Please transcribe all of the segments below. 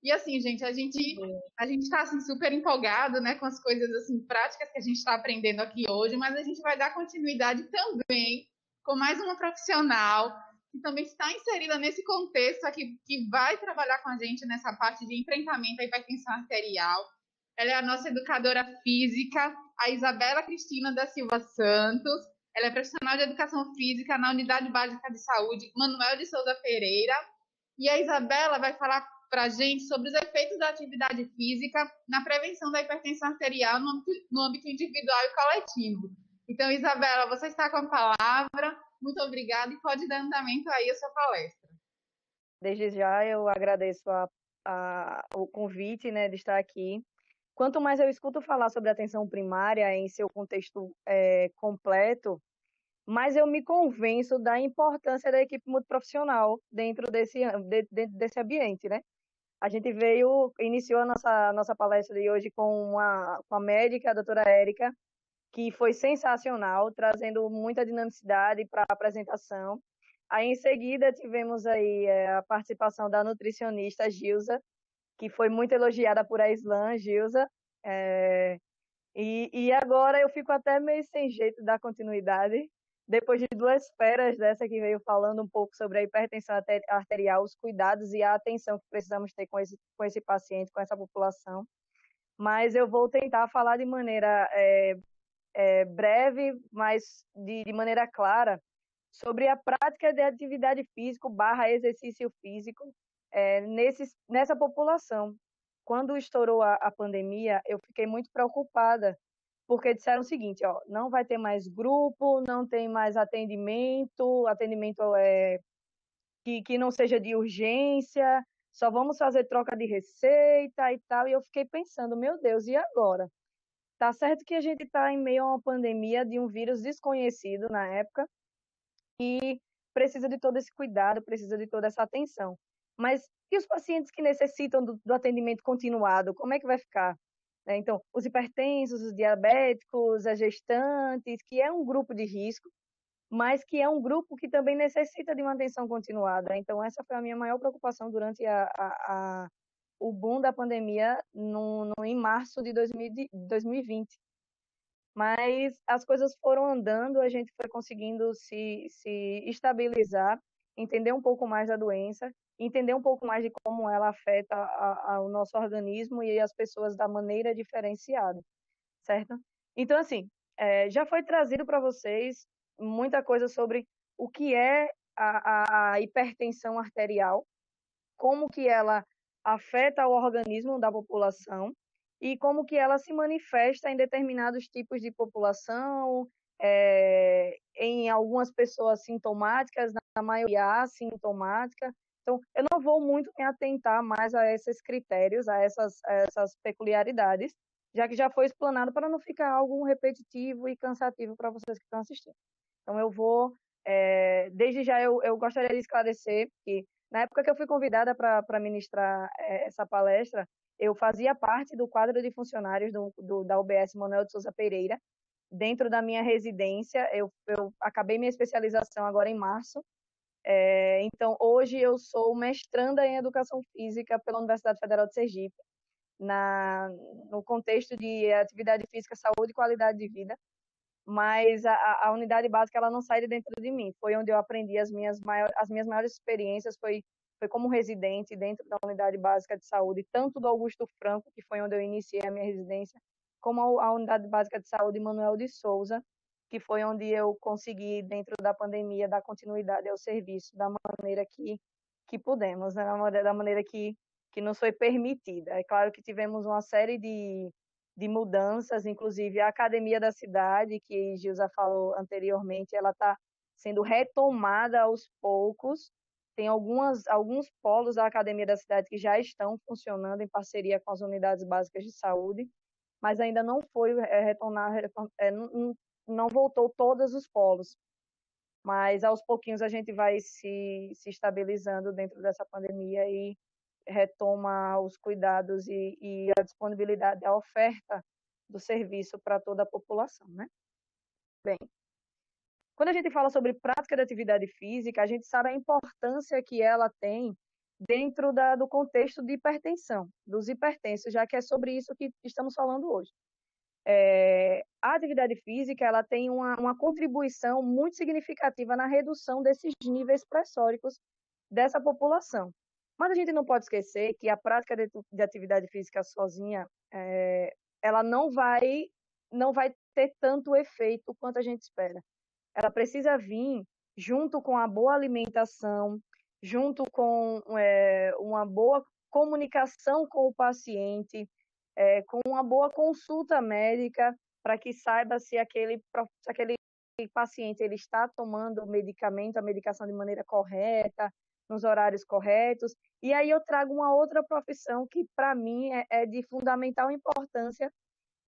E assim, gente, a gente está assim, super empolgado, né, com as coisas assim práticas que a gente está aprendendo aqui hoje, mas a gente vai dar continuidade também com mais uma profissional que também está inserida nesse contexto aqui, que vai trabalhar com a gente nessa parte de enfrentamento à hipertensão arterial. Ela é a nossa educadora física, a Isabela Cristina da Silva Santos. Ela é profissional de educação física na Unidade Básica de Saúde Manuel de Souza Pereira. E a Isabela vai falar para a gente sobre os efeitos da atividade física na prevenção da hipertensão arterial no âmbito individual e coletivo. Então, Isabela, você está com a palavra. Muito obrigada e pode dar andamento aí a sua palestra. Desde já eu agradeço o convite, né, de estar aqui. Quanto mais eu escuto falar sobre a atenção primária em seu contexto completo, mais eu me convenço da importância da equipe multiprofissional dentro desse ambiente, né? A gente iniciou a nossa palestra de hoje com a médica, a doutora Érica, que foi sensacional, trazendo muita dinamicidade para a apresentação. Aí, em seguida, tivemos aí a participação da nutricionista Gilza, que foi muito elogiada por a Islan, Gilza. E agora eu fico até meio sem jeito da continuidade, depois de duas feras dessa que veio falando um pouco sobre a hipertensão arterial, os cuidados e a atenção que precisamos ter com esse paciente, com essa população. Mas eu vou tentar falar de maneira breve, mas de maneira clara, sobre a prática de atividade física / exercício físico nessa população. Quando estourou a pandemia, eu fiquei muito preocupada, porque disseram o seguinte, ó, não vai ter mais grupo, não tem mais atendimento que não seja de urgência, só vamos fazer troca de receita e tal, e eu fiquei pensando, meu Deus, e agora? Tá certo que a gente está em meio a uma pandemia de um vírus desconhecido na época e precisa de todo esse cuidado, precisa de toda essa atenção. Mas e os pacientes que necessitam do atendimento continuado, como é que vai ficar? Então, os hipertensos, os diabéticos, as gestantes, que é um grupo de risco, mas que é um grupo que também necessita de uma atenção continuada. Então, essa foi a minha maior preocupação durante o boom da pandemia em março de 2020. Mas as coisas foram andando, a gente foi conseguindo se estabilizar, entender um pouco mais da doença, entender um pouco mais de como ela afeta o nosso organismo e as pessoas da maneira diferenciada, certo? Então, assim, já foi trazido para vocês muita coisa sobre o que é a hipertensão arterial, como que ela afeta o organismo da população e como que ela se manifesta em determinados tipos de população, em algumas pessoas sintomáticas, na maioria assintomática. Então, eu não vou muito me atentar mais a esses critérios, a essas peculiaridades, já que já foi explanado para não ficar algo repetitivo e cansativo para vocês que estão assistindo. Então, desde já eu gostaria de esclarecer que na época que eu fui convidada para ministrar essa palestra, eu fazia parte do quadro de funcionários da UBS Manuel de Souza Pereira. Dentro da minha residência, eu acabei minha especialização agora em março. Então, hoje eu sou mestranda em Educação Física pela Universidade Federal de Sergipe, no contexto de atividade física, saúde e qualidade de vida. Mas a unidade básica ela não sai de dentro de mim. Foi onde eu aprendi as minhas maiores experiências, foi como residente dentro da unidade básica de saúde, tanto do Augusto Franco, que foi onde eu iniciei a minha residência, como a unidade básica de saúde Manuel de Souza, que foi onde eu consegui, dentro da pandemia, dar continuidade ao serviço da maneira que pudemos, né? Da maneira que nos foi permitida. É claro que tivemos uma série de mudanças, inclusive a academia da cidade, que Gilza falou anteriormente, ela está sendo retomada aos poucos. Tem alguns polos da academia da cidade que já estão funcionando em parceria com as unidades básicas de saúde, mas ainda não foi não voltou todos os polos. Mas aos pouquinhos a gente vai se estabilizando dentro dessa pandemia e retoma os cuidados e a disponibilidade, a oferta do serviço para toda a população, né? Bem, quando a gente fala sobre prática de atividade física, a gente sabe a importância que ela tem dentro do contexto de hipertensão, dos hipertensos, já que é sobre isso que estamos falando hoje. A atividade física ela tem uma contribuição muito significativa na redução desses níveis pressóricos dessa população. Mas a gente não pode esquecer que a prática de atividade física sozinha, ela não vai ter tanto efeito quanto a gente espera. Ela precisa vir junto com a boa alimentação, junto com uma boa comunicação com o paciente, com uma boa consulta médica, para que saiba se aquele paciente ele está tomando o medicamento, a medicação de maneira correta, nos horários corretos. E aí eu trago uma outra profissão que, para mim, é de fundamental importância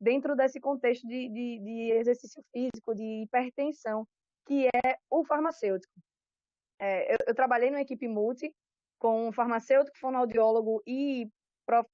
dentro desse contexto de exercício físico, de hipertensão, que é o farmacêutico. Eu trabalhei numa equipe multi, com um farmacêutico, fonoaudiólogo e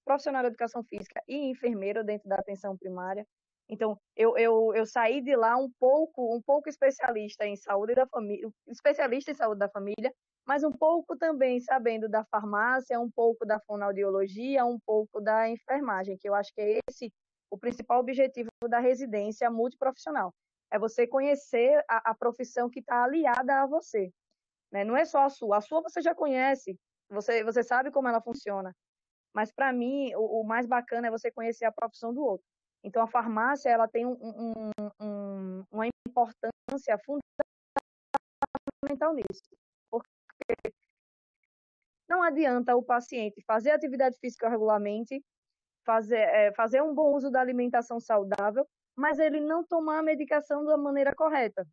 profissional de educação física e enfermeiro dentro da atenção primária. Então, eu saí de lá um pouco especialista em saúde da família, especialista em saúde da família, mas um pouco também sabendo da farmácia, um pouco da fonoaudiologia, um pouco da enfermagem, que eu acho que é esse o principal objetivo da residência multiprofissional. É você conhecer a profissão que está aliada a você. Né? Não é só a sua você já conhece, você sabe como ela funciona. Mas, para mim, o mais bacana é você conhecer a profissão do outro. Então, a farmácia ela tem uma importância fundamental nisso. Porque não adianta o paciente fazer atividade física regularmente, fazer um bom uso da alimentação saudável, mas ele não tomar a medicação da maneira correta.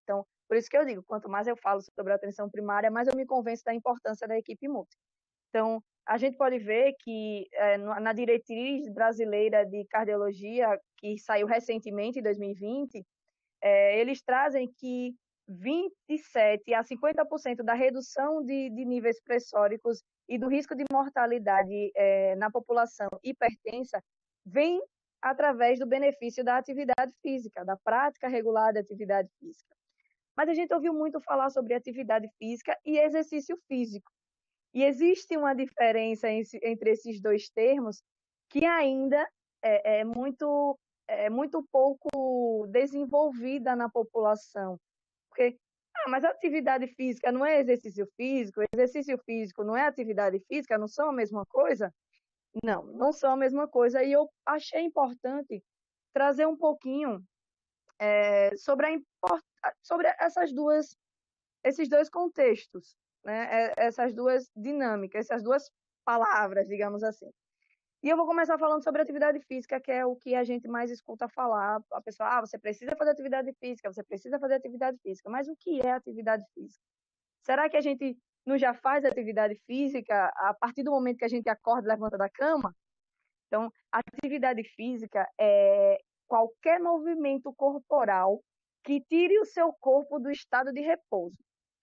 Então, por isso que eu digo, quanto mais eu falo sobre a atenção primária, mais eu me convenço da importância da equipe multi. Então, a gente pode ver que na diretriz brasileira de cardiologia, que saiu recentemente, em 2020, eles trazem que 27% a 50% da redução de níveis pressóricos e do risco de mortalidade na população hipertensa vem através do benefício da atividade física, da prática regular da atividade física. Mas a gente ouviu muito falar sobre atividade física e exercício físico. E existe uma diferença entre esses dois termos que ainda é muito pouco desenvolvida na população. Porque, mas a atividade física não é exercício físico não é atividade física, não são a mesma coisa? Não, não são a mesma coisa. E eu achei importante trazer um pouquinho sobre esses dois contextos, né? Essas duas dinâmicas, essas duas palavras, digamos assim. E eu vou começar falando sobre atividade física, que é o que a gente mais escuta falar. A pessoa, você precisa fazer atividade física, você precisa fazer atividade física. Mas o que é atividade física? Será que a gente não já faz atividade física a partir do momento que a gente acorda e levanta da cama? Então, atividade física é qualquer movimento corporal que tire o seu corpo do estado de repouso.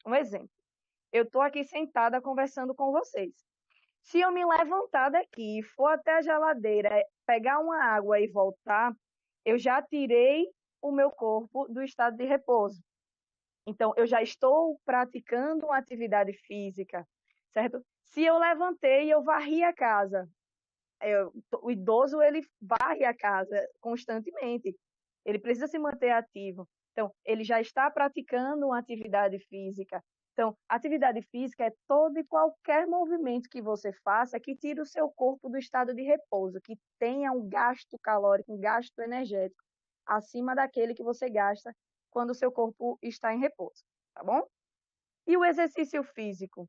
Um exemplo, eu estou aqui sentada conversando com vocês. Se eu me levantar daqui e for até a geladeira, pegar uma água e voltar, eu já tirei o meu corpo do estado de repouso. Então, eu já estou praticando uma atividade física, certo? Se eu levantei e eu varri a casa, o idoso, ele varre a casa constantemente. Ele precisa se manter ativo. Então, ele já está praticando uma atividade física. Então, atividade física é todo e qualquer movimento que você faça que tire o seu corpo do estado de repouso, que tenha um gasto calórico, um gasto energético acima daquele que você gasta quando o seu corpo está em repouso, tá bom? E o exercício físico?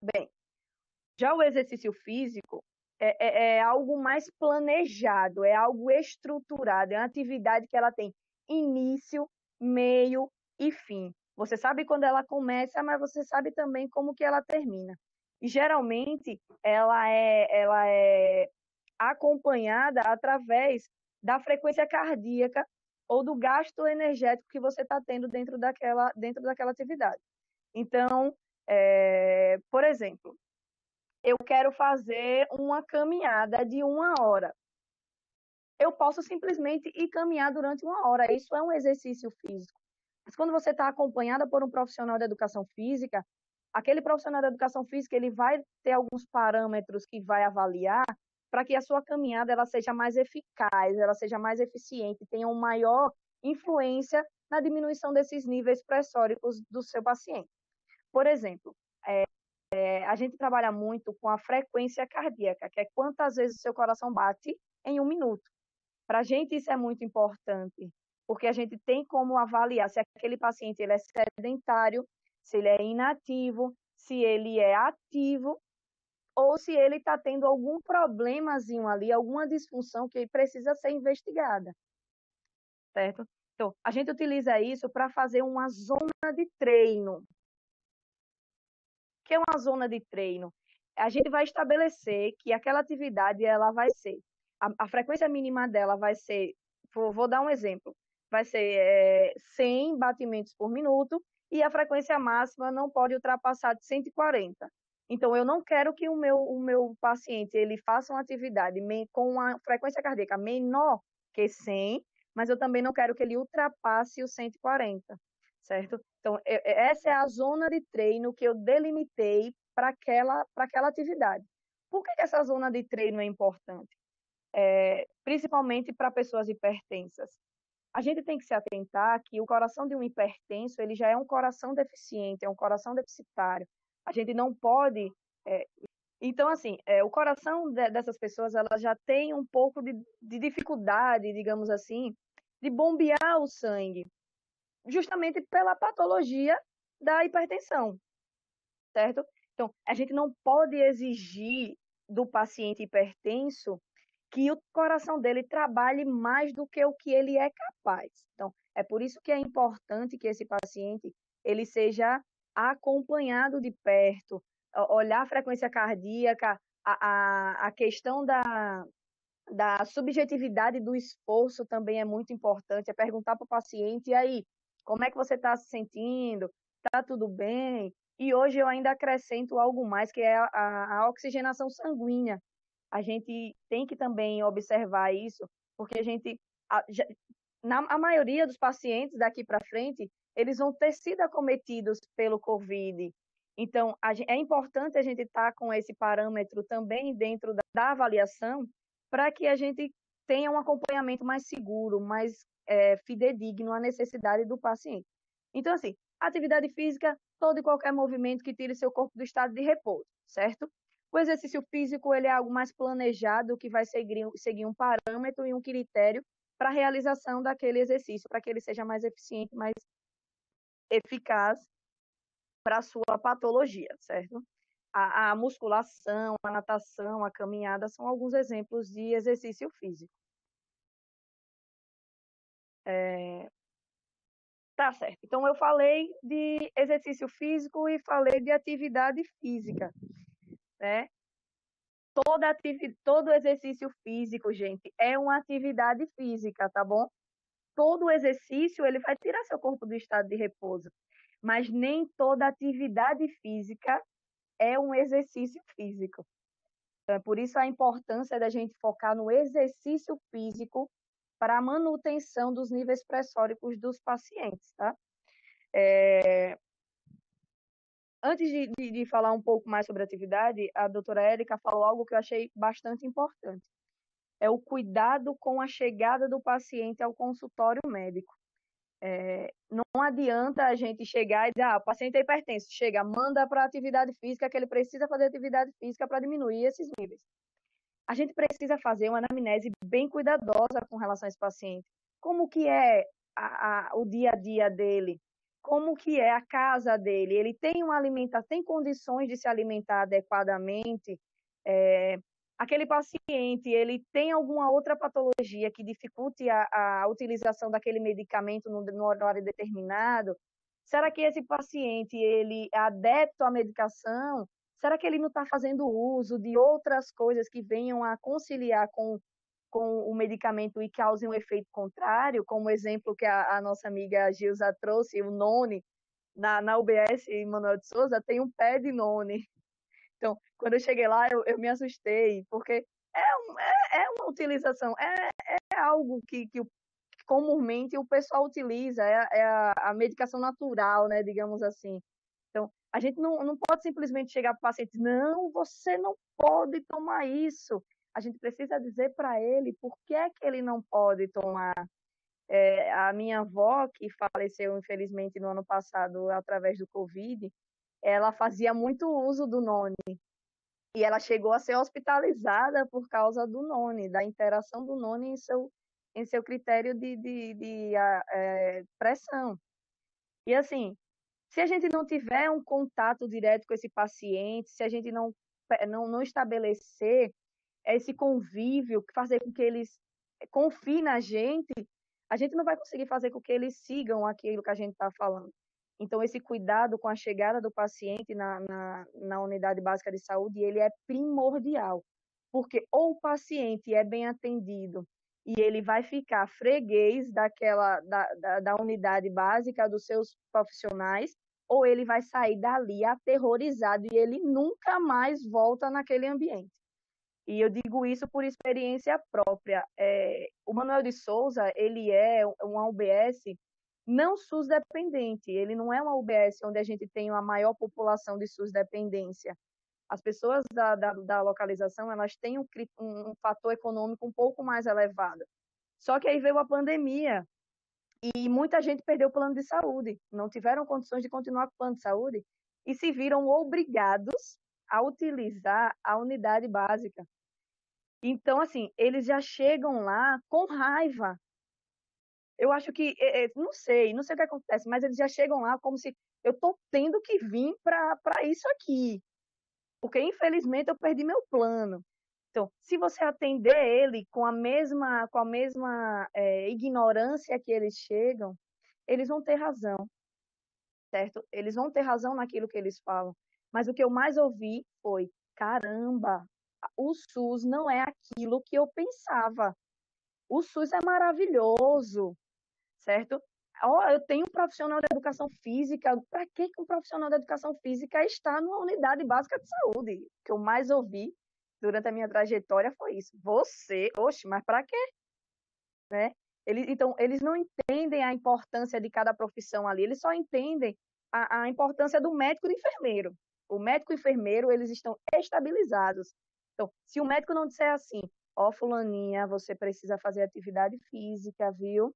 Bem, já o exercício físico é algo mais planejado, é algo estruturado, é uma atividade que ela tem início, meio e fim. Você sabe quando ela começa, mas você sabe também como que ela termina. E geralmente ela é acompanhada através da frequência cardíaca ou do gasto energético que você está tendo dentro daquela atividade. Então, por exemplo, eu quero fazer uma caminhada de 1 hora. Eu posso simplesmente ir caminhar durante 1 hora. Isso é um exercício físico. Mas quando você está acompanhada por um profissional da educação física, aquele profissional da educação física, ele vai ter alguns parâmetros que vai avaliar para que a sua caminhada ela seja mais eficaz, ela seja mais eficiente, tenha uma maior influência na diminuição desses níveis pressóricos do seu paciente. Por exemplo, a gente trabalha muito com a frequência cardíaca, que é quantas vezes o seu coração bate em 1 minuto. Para a gente isso é muito importante, porque a gente tem como avaliar se aquele paciente ele é sedentário, se ele é inativo, se ele é ativo, ou se ele está tendo algum problemazinho ali, alguma disfunção que precisa ser investigada, certo? Então, a gente utiliza isso para fazer uma zona de treino. O que é uma zona de treino? A gente vai estabelecer que aquela atividade ela vai ser, a frequência mínima dela vai ser, vou dar um exemplo, vai ser 100 batimentos por minuto e a frequência máxima não pode ultrapassar de 140. Então, eu não quero que o meu paciente ele faça uma atividade com uma frequência cardíaca menor que 100, mas eu também não quero que ele ultrapasse os 140, certo? Então, essa é a zona de treino que eu delimitei para aquela atividade. Por que essa zona de treino é importante? Principalmente para pessoas hipertensas. A gente tem que se atentar que o coração de um hipertenso ele já é um coração deficiente, é um coração deficitário. A gente não pode... Então, assim, o coração dessas pessoas ela já tem um pouco de dificuldade, digamos assim, de bombear o sangue, justamente pela patologia da hipertensão, certo? Então, a gente não pode exigir do paciente hipertenso que o coração dele trabalhe mais do que o que ele é capaz. Então, é por isso que é importante que esse paciente ele seja acompanhado de perto, olhar a frequência cardíaca, a questão da subjetividade do esforço também é muito importante, é perguntar para o paciente, e aí, como é que você está se sentindo? Está tudo bem? E hoje eu ainda acrescento algo mais, que é a oxigenação sanguínea. A gente tem que também observar isso, porque a maioria dos pacientes daqui para frente, eles vão ter sido acometidos pelo Covid. Então, é importante a gente estar com esse parâmetro também dentro da avaliação, para que a gente tenha um acompanhamento mais seguro, mais fidedigno à necessidade do paciente. Então, assim, atividade física, todo e qualquer movimento que tire seu corpo do estado de repouso, certo? O exercício físico ele é algo mais planejado, que vai seguir um parâmetro e um critério para a realização daquele exercício, para que ele seja mais eficiente, mais eficaz para a sua patologia, certo? A musculação, a natação, a caminhada são alguns exemplos de exercício físico. Tá certo. Então, eu falei de exercício físico e falei de atividade física, né? Todo exercício físico, gente, é uma atividade física, tá bom? Todo exercício, ele vai tirar seu corpo do estado de repouso, mas nem toda atividade física é um exercício físico. Então, é por isso a importância da gente focar no exercício físico para a manutenção dos níveis pressóricos dos pacientes, tá? Antes de falar um pouco mais sobre a atividade, a doutora Érica falou algo que eu achei bastante importante. É o cuidado com a chegada do paciente ao consultório médico. Não adianta a gente chegar e dizer, o paciente é hipertenso, chega, manda para a atividade física, que ele precisa fazer atividade física para diminuir esses níveis. A gente precisa fazer uma anamnese bem cuidadosa com relação a esse paciente. Como que é o dia a dia dele? Como que é a casa dele? Ele tem tem condições de se alimentar adequadamente? Aquele paciente, ele tem alguma outra patologia que dificulte a utilização daquele medicamento no horário determinado? Será que esse paciente, ele é adepto à medicação? Será que ele não está fazendo uso de outras coisas que venham a conciliar com o medicamento e causem um efeito contrário? Como o exemplo que a nossa amiga Gilza trouxe, o none, na UBS Manuel de Souza, tem um pé de none. Então, quando eu cheguei lá, eu me assustei, porque é uma utilização, é algo que comumente o pessoal utiliza, é a medicação natural, né, digamos assim. Então, a gente não pode simplesmente chegar para o paciente, não, você não pode tomar isso. A gente precisa dizer para ele por que é que ele não pode tomar. A minha avó, que faleceu, infelizmente, no ano passado, através do Covid, ela fazia muito uso do noni. E ela chegou a ser hospitalizada por causa do noni, da interação do noni em seu critério de pressão. E assim, se a gente não tiver um contato direto com esse paciente, se a gente não estabelecer esse convívio, fazer com que eles confiem na gente, a gente não vai conseguir fazer com que eles sigam aquilo que a gente está falando. Então, esse cuidado com a chegada do paciente na unidade básica de saúde, ele é primordial, porque ou o paciente é bem atendido e ele vai ficar freguês da unidade básica dos seus profissionais, ou ele vai sair dali aterrorizado e ele nunca mais volta naquele ambiente. E eu digo isso por experiência própria. O Manuel de Souza, ele é uma UBS não SUS dependente, ele não é uma UBS onde a gente tem a maior população de SUS dependência. As pessoas da localização, elas têm um fator econômico um pouco mais elevado. Só que aí veio a pandemia e muita gente perdeu o plano de saúde, não tiveram condições de continuar com o plano de saúde e se viram obrigados a utilizar a unidade básica. Então, assim, eles já chegam lá com raiva. Eu acho que, não sei o que acontece, mas eles já chegam lá como se eu estou tendo que vir para isso aqui, porque infelizmente eu perdi meu plano. Então, se você atender ele com a mesma ignorância que eles chegam, eles vão ter razão, certo? Eles vão ter razão naquilo que eles falam. Mas o que eu mais ouvi foi: caramba, o SUS não é aquilo que eu pensava. O SUS é maravilhoso, certo? Eu tenho um profissional de educação física. Para que um profissional de educação física está numa unidade básica de saúde? O que eu mais ouvi durante a minha trajetória foi isso. Você, oxe, mas para quê? Né? Então, eles não entendem a importância de cada profissão ali, eles só entendem a importância do médico e do enfermeiro. O médico e o enfermeiro, eles estão estabilizados. Então, se o médico não disser assim, ó, fulaninha, você precisa fazer atividade física, viu?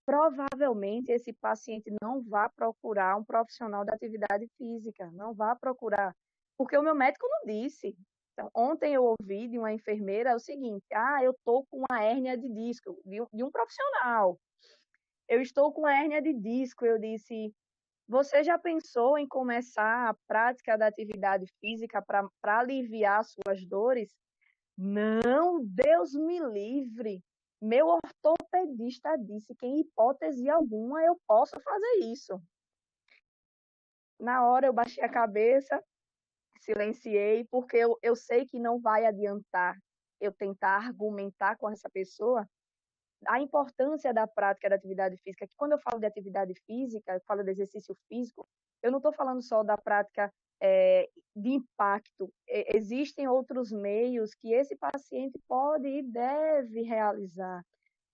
Provavelmente esse paciente não vai procurar um profissional da atividade física, não vai procurar, porque o meu médico não disse. Então, ontem eu ouvi de uma enfermeira o seguinte: eu estou com uma hérnia de disco, de um profissional. Eu estou com uma hérnia de disco. Eu disse: você já pensou em começar a prática da atividade física para aliviar suas dores? Não, Deus me livre. Meu ortopedista disse que, em hipótese alguma, eu posso fazer isso. Na hora, eu baixei a cabeça, silenciei, porque eu sei que não vai adiantar eu tentar argumentar com essa pessoa a importância da prática da atividade física. Que quando eu falo de atividade física, eu falo de exercício físico, eu não estou falando só da prática de impacto. Existem outros meios que esse paciente pode e deve realizar,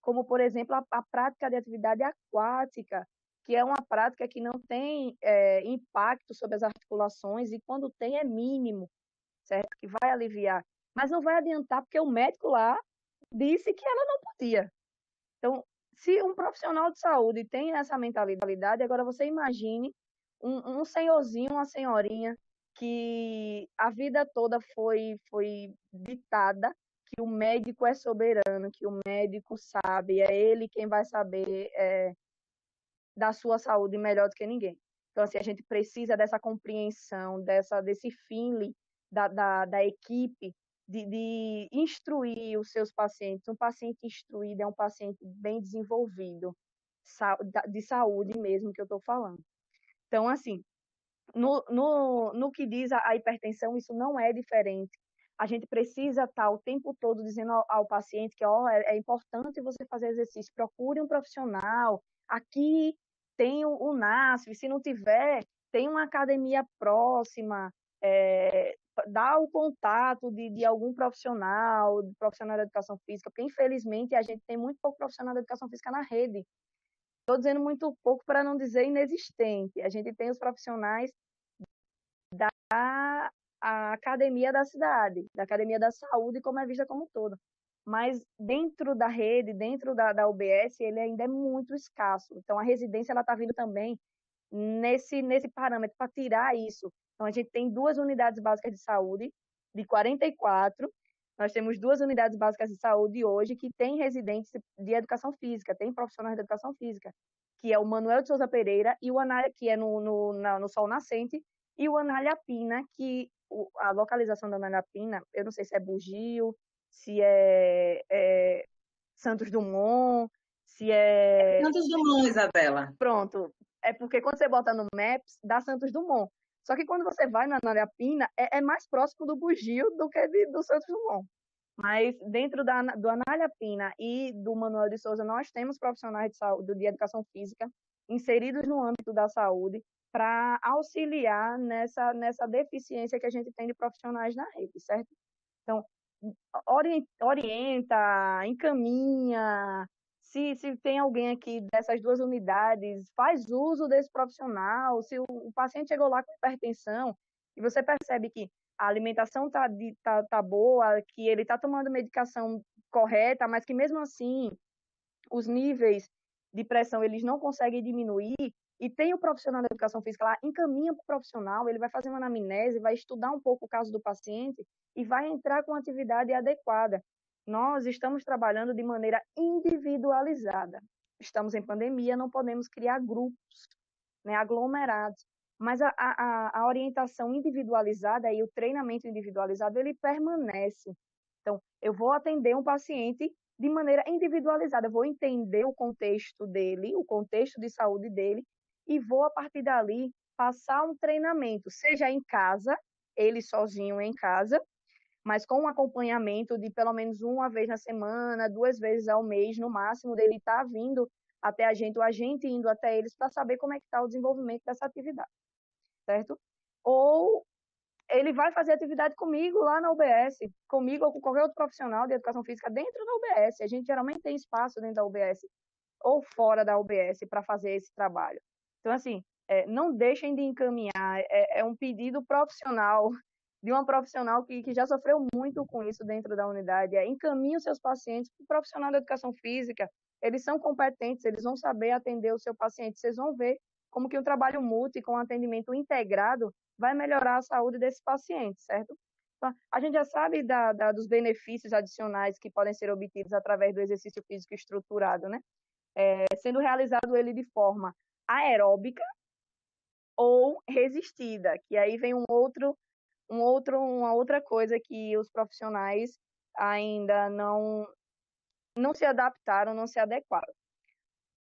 como, por exemplo, a prática de atividade aquática, que é uma prática que não tem impacto sobre as articulações e, quando tem, é mínimo, certo? Que vai aliviar. Mas não vai adiantar, porque o médico lá disse que ela não podia. Então, se um profissional de saúde tem essa mentalidade, agora você imagine um senhorzinho, uma senhorinha, que a vida toda foi ditada que o médico é soberano, que o médico sabe, é ele quem vai saber da sua saúde melhor do que ninguém. Então, assim, a gente precisa dessa compreensão, desse feeling da equipe, de instruir os seus pacientes. Um paciente instruído é um paciente bem desenvolvido, de saúde mesmo, que eu estou falando. Então, assim, no que diz a hipertensão, isso não é diferente. A gente precisa estar o tempo todo dizendo ao paciente que é importante você fazer exercício, procure um profissional. Aqui tem o NASF, se não tiver, tem uma academia próxima, dá o contato de algum profissional da educação física, porque infelizmente a gente tem muito pouco profissional da educação física na rede. Estou dizendo muito pouco para não dizer inexistente. A gente tem os profissionais a academia da cidade, da academia da saúde, como é vista como um todo. Mas dentro da rede, dentro da UBS, ele ainda é muito escasso. Então, a residência está vindo também nesse parâmetro para tirar isso. Então, a gente tem 2 unidades básicas de saúde, de 44. Nós temos 2 unidades básicas de saúde hoje que têm residentes de educação física, tem profissionais de educação física, que é o Manuel de Souza Pereira, e o Anália, que é no Sol Nascente, e o Anália Pina, que a localização da Anália Pina, eu não sei se é Bugio, se é Santos Dumont, se é... Santos Dumont, Isabela. Pronto. É porque quando você bota no Maps, dá Santos Dumont. Só que quando você vai na Anália Pina, é mais próximo do Bugio do que do Santos Dumont. Mas dentro do Anália Pina e do Manuel de Souza, nós temos profissionais de saúde, de educação física, inseridos no âmbito da saúde, para auxiliar nessa deficiência que a gente tem de profissionais na rede, certo? Então, orienta, encaminha. Se tem alguém aqui dessas 2 unidades, faz uso desse profissional. Se o paciente chegou lá com hipertensão e você percebe que a alimentação tá boa, que ele está tomando medicação correta, mas que mesmo assim os níveis de pressão eles não conseguem diminuir, e tem o profissional da educação física lá, encaminha para o profissional, ele vai fazer uma anamnese, vai estudar um pouco o caso do paciente e vai entrar com a atividade adequada. Nós estamos trabalhando de maneira individualizada. Estamos em pandemia, não podemos criar grupos, né, aglomerados. Mas a orientação individualizada e o treinamento individualizado, ele permanece. Então, eu vou atender um paciente de maneira individualizada, eu vou entender o contexto dele, o contexto de saúde dele, e vou, a partir dali, passar um treinamento, seja em casa, ele sozinho em casa, mas com um acompanhamento de pelo menos uma vez na semana, 2 vezes ao mês, no máximo, dele estar vindo até a gente, ou a gente indo até eles, para saber como é que está o desenvolvimento dessa atividade, certo? Ou ele vai fazer atividade comigo lá na UBS, comigo ou com qualquer outro profissional de educação física dentro da UBS. A gente geralmente tem espaço dentro da UBS ou fora da UBS para fazer esse trabalho. Então, assim, não deixem de encaminhar. É um pedido profissional, de uma profissional que já sofreu muito com isso dentro da unidade. Encaminhe os seus pacientes para o profissional da educação física. Eles são competentes, eles vão saber atender o seu paciente. Vocês vão ver como que o trabalho multi com atendimento integrado vai melhorar a saúde desse paciente, certo? Então, a gente já sabe dos benefícios adicionais que podem ser obtidos através do exercício físico estruturado, né? Sendo realizado ele de forma aeróbica ou resistida, que aí vem uma outra coisa que os profissionais ainda não se adaptaram, não se adequaram.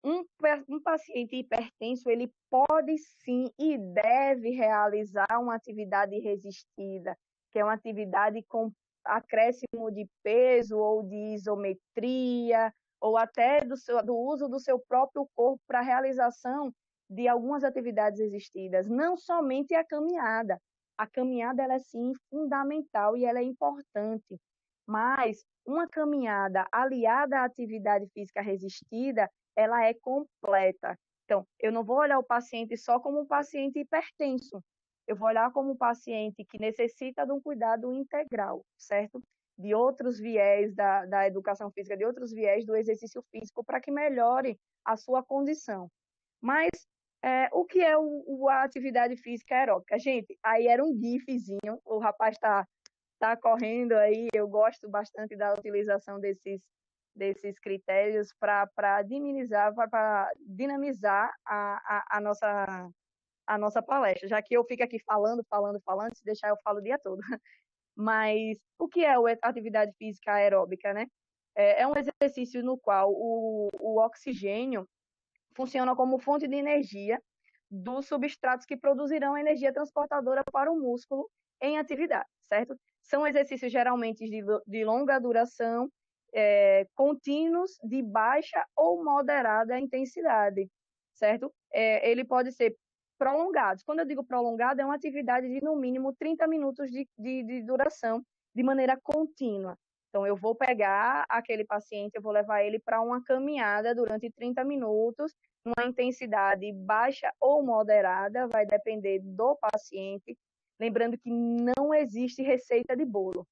Um paciente hipertenso, ele pode sim e deve realizar uma atividade resistida, que é uma atividade com acréscimo de peso ou de isometria, ou até do uso do seu próprio corpo para a realização de algumas atividades existidas, não somente a caminhada. A caminhada, ela é sim fundamental e ela é importante, mas uma caminhada aliada à atividade física resistida, ela é completa. Então, eu não vou olhar o paciente só como um paciente hipertenso, eu vou olhar como um paciente que necessita de um cuidado integral, certo? De outros viés da educação física, de outros viés do exercício físico, para que melhore a sua condição. Mas o que é a atividade física aeróbica? Gente, aí era um gifzinho, o rapaz está correndo aí, eu gosto bastante da utilização desses critérios para dinamizar a nossa palestra, já que eu fico aqui falando, se deixar eu falo o dia todo. Mas o que é a atividade física aeróbica, né? É um exercício no qual o oxigênio funciona como fonte de energia dos substratos que produzirão energia transportadora para o músculo em atividade, certo? São exercícios geralmente de longa duração, contínuos, de baixa ou moderada intensidade, certo? Ele pode ser prolongados. Quando eu digo prolongado, é uma atividade de no mínimo 30 minutos de duração, de maneira contínua. Então, eu vou pegar aquele paciente, eu vou levar ele para uma caminhada durante 30 minutos, uma intensidade baixa ou moderada, vai depender do paciente. Lembrando que não existe receita de bolo,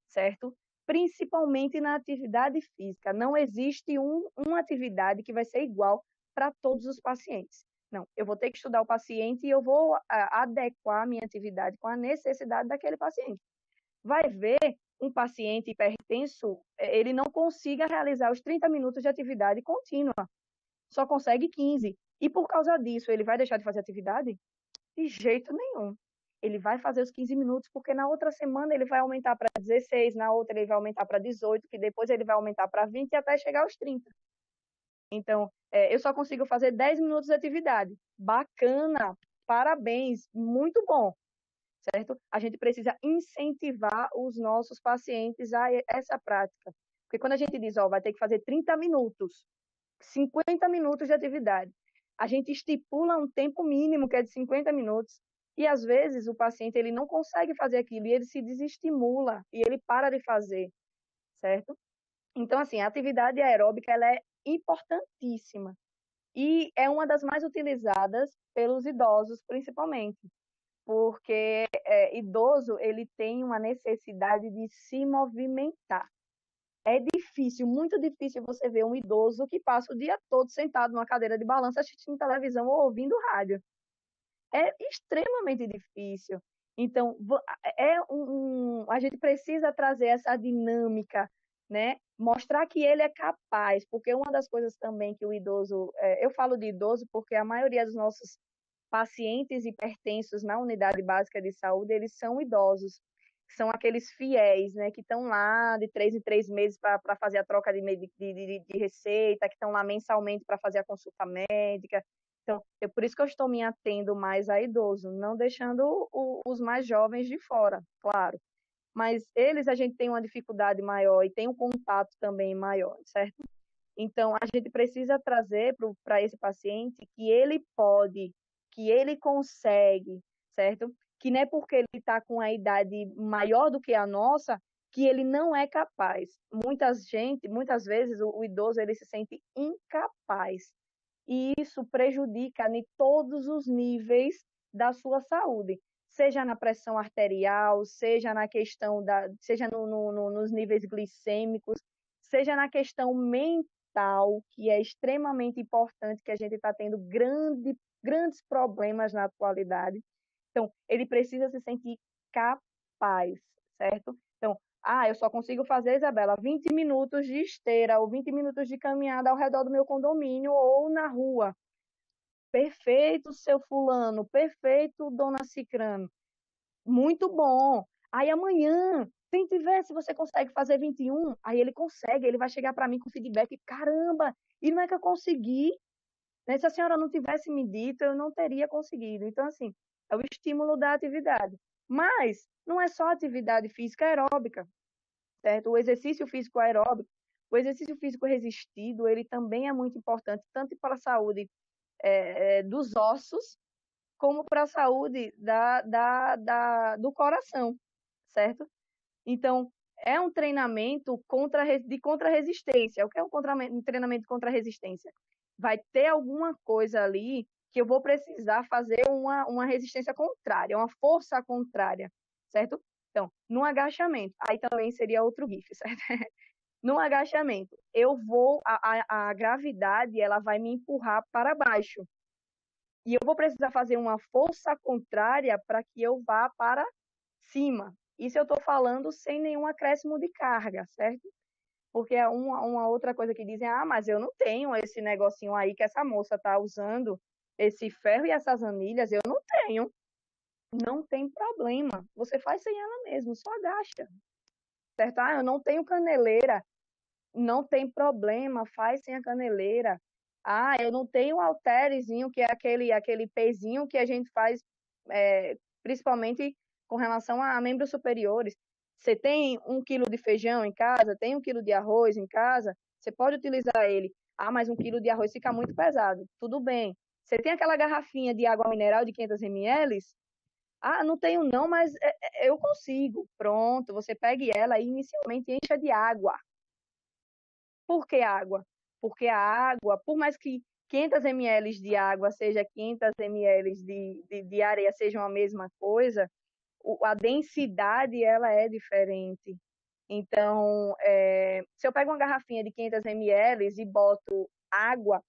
certo? Principalmente na atividade física. Não existe uma atividade que vai ser igual para todos os pacientes. Não, eu vou ter que estudar o paciente e eu vou adequar a minha atividade com a necessidade daquele paciente. Vai ver um paciente hipertenso, ele não consiga realizar os 30 minutos de atividade contínua, só consegue 15. E por causa disso, ele vai deixar de fazer atividade? De jeito nenhum. Ele vai fazer os 15 minutos, porque na outra semana ele vai aumentar para 16, na outra ele vai aumentar para 18, que depois ele vai aumentar para 20 e até chegar aos 30. Então, eu só consigo fazer 10 minutos de atividade. Bacana, parabéns, muito bom, certo? A gente precisa incentivar os nossos pacientes a essa prática. Porque quando a gente diz, vai ter que fazer 30 minutos, 50 minutos de atividade, a gente estipula um tempo mínimo, que é de 50 minutos, e às vezes o paciente ele não consegue fazer aquilo, e ele se desestimula, e ele para de fazer, certo? Então, assim, a atividade aeróbica, ela é importantíssima, e é uma das mais utilizadas pelos idosos, principalmente, porque idoso, ele tem uma necessidade de se movimentar. É difícil, muito difícil você ver um idoso que passa o dia todo sentado numa cadeira de balanço assistindo televisão ou ouvindo rádio. É extremamente difícil. Então, a gente precisa trazer essa dinâmica, né? Mostrar que ele é capaz, porque uma das coisas também que o idoso... eu falo de idoso porque a maioria dos nossos pacientes hipertensos na unidade básica de saúde, eles são idosos. São aqueles fiéis, né, que estão lá de 3 em 3 meses para fazer a troca de receita, que estão lá mensalmente para fazer a consulta médica. Então, é por isso que eu estou me atendo mais a idoso, não deixando os mais jovens de fora, claro. Mas eles, a gente tem uma dificuldade maior e tem um contato também maior, certo? Então, a gente precisa trazer para esse paciente que ele pode, que ele consegue, certo? Que não é porque ele está com a idade maior do que a nossa, que ele não é capaz. Muitas vezes, o idoso ele se sente incapaz. E isso prejudica em todos os níveis da sua saúde, seja na pressão arterial, seja na questão seja nos níveis glicêmicos, seja na questão mental, que é extremamente importante, que a gente está tendo grandes problemas na atualidade. Então, ele precisa se sentir capaz, certo? Então, eu só consigo fazer, Isabela, 20 minutos de esteira ou 20 minutos de caminhada ao redor do meu condomínio ou na rua. Perfeito, seu fulano, perfeito, dona Cicrano. Muito bom. Aí amanhã, tente ver se você consegue fazer 21. Aí ele consegue, ele vai chegar para mim com feedback. Caramba, e não é que eu consegui? Né? Se a senhora não tivesse me dito, eu não teria conseguido. Então, assim, é o estímulo da atividade. Mas não é só atividade física aeróbica, certo? O exercício físico aeróbico, o exercício físico resistido, ele também é muito importante, tanto para a saúde dos ossos, como para a saúde do coração, certo? Então, é um treinamento de contra-resistência. O que é um treinamento de contra-resistência? Vai ter alguma coisa ali que eu vou precisar fazer uma resistência contrária, uma força contrária, certo? Então, no agachamento, aí também seria outro GIF, certo? No agachamento, a gravidade, ela vai me empurrar para baixo. E eu vou precisar fazer uma força contrária para que eu vá para cima. Isso eu estou falando sem nenhum acréscimo de carga, certo? Porque é uma outra coisa que dizem, mas eu não tenho esse negocinho aí que essa moça está usando, esse ferro e essas anilhas, eu não tenho. Não tem problema. Você faz sem ela mesmo, só agacha. Certo? Eu não tenho caneleira. Não tem problema, faz sem a caneleira. Eu não tenho halterezinho, que é aquele pezinho que a gente faz, principalmente com relação a membros superiores. Você tem 1 quilo de feijão em casa, tem 1 quilo de arroz em casa, você pode utilizar ele. Mas 1 quilo de arroz fica muito pesado. Tudo bem. Você tem aquela garrafinha de água mineral de 500 ml? Não tenho não, mas eu consigo. Pronto, você pegue ela e inicialmente encha de água. Por que água? Porque a água, por mais que 500 ml de água seja 500 ml de areia, sejam a mesma coisa, a densidade ela é diferente. Então, se eu pego uma garrafinha de 500 ml e boto água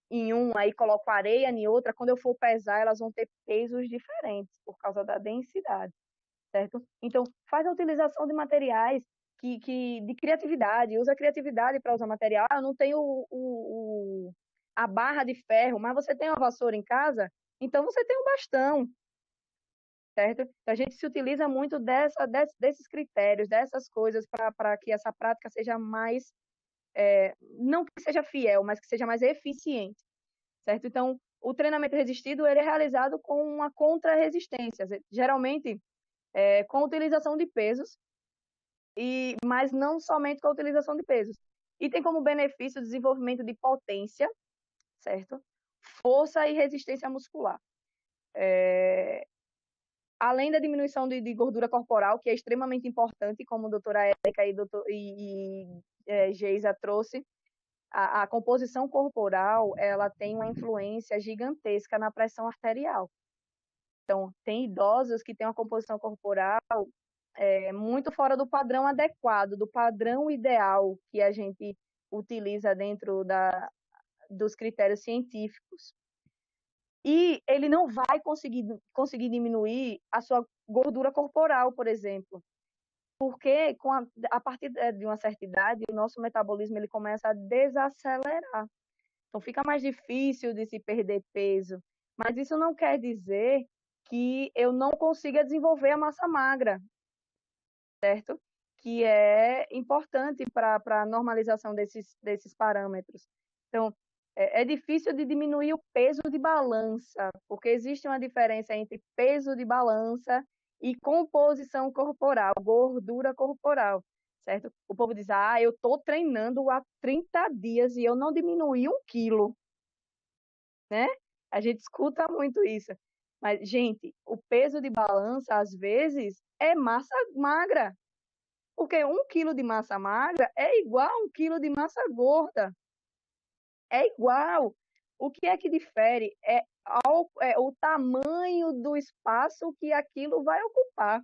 em uma e coloco areia em outra, quando eu for pesar, elas vão ter pesos diferentes por causa da densidade, certo? Então, faz a utilização de materiais de criatividade, usa a criatividade para usar material. Eu não tenho a barra de ferro, mas você tem uma vassoura em casa, então você tem um bastão, certo? Então, a gente se utiliza muito desses critérios, dessas coisas para que essa prática seja mais, não que seja fiel, mas que seja mais eficiente, certo? Então, o treinamento resistido ele é realizado com uma contra-resistência, geralmente com a utilização de pesos, mas não somente com a utilização de pesos. E tem como benefício o desenvolvimento de potência, certo? Força e resistência muscular. Além da diminuição de gordura corporal, que é extremamente importante, como a doutora Érica e Geisa trouxe, a composição corporal ela tem uma influência gigantesca na pressão arterial. Então, tem idosos que têm uma composição corporal muito fora do padrão adequado, do padrão ideal que a gente utiliza dentro dos critérios científicos. E ele não vai conseguir diminuir a sua gordura corporal, por exemplo, porque a partir de uma certa idade, o nosso metabolismo ele começa a desacelerar. Então, fica mais difícil de se perder peso. Mas isso não quer dizer que eu não consiga desenvolver a massa magra, certo? Que é importante para a normalização desses parâmetros. Então, é difícil de diminuir o peso de balança, porque existe uma diferença entre peso de balança e composição corporal, gordura corporal, certo? O povo diz, eu estou treinando há 30 dias e eu não diminui 1 quilo, né? A gente escuta muito isso. Mas, gente, o peso de balança, às vezes, é massa magra, porque 1 quilo de massa magra é igual a 1 quilo de massa gorda. É igual. O que é que difere é o tamanho do espaço que aquilo vai ocupar.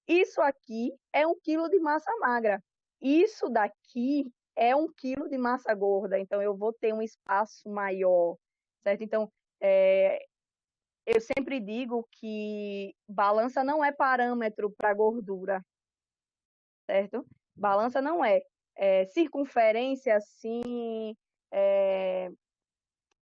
Isso aqui é 1 quilo de massa magra. Isso daqui é 1 quilo de massa gorda. Então, eu vou ter um espaço maior, certo? Então, eu sempre digo que balança não é parâmetro para gordura, certo? Balança não é. Circunferência, sim.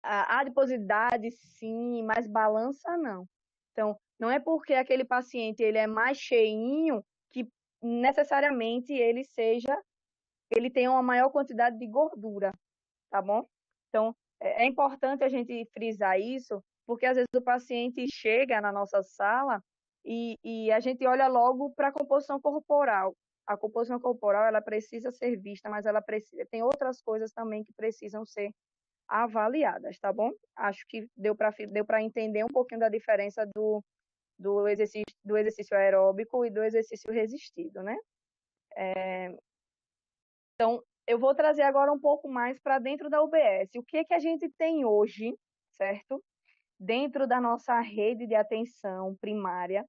A adiposidade, sim, mas balança, não. Então, não é porque aquele paciente ele é mais cheinho que necessariamente ele tenha uma maior quantidade de gordura, tá bom? Então, é importante a gente frisar isso, porque às vezes o paciente chega na nossa sala e a gente olha logo para a composição corporal. A composição corporal, ela precisa ser vista, mas tem outras coisas também que precisam ser avaliadas, tá bom? Acho que deu para entender um pouquinho da diferença do exercício aeróbico e do exercício resistido, né? Então, eu vou trazer agora um pouco mais para dentro da UBS. O que é que a gente tem hoje, certo? Dentro da nossa rede de atenção primária,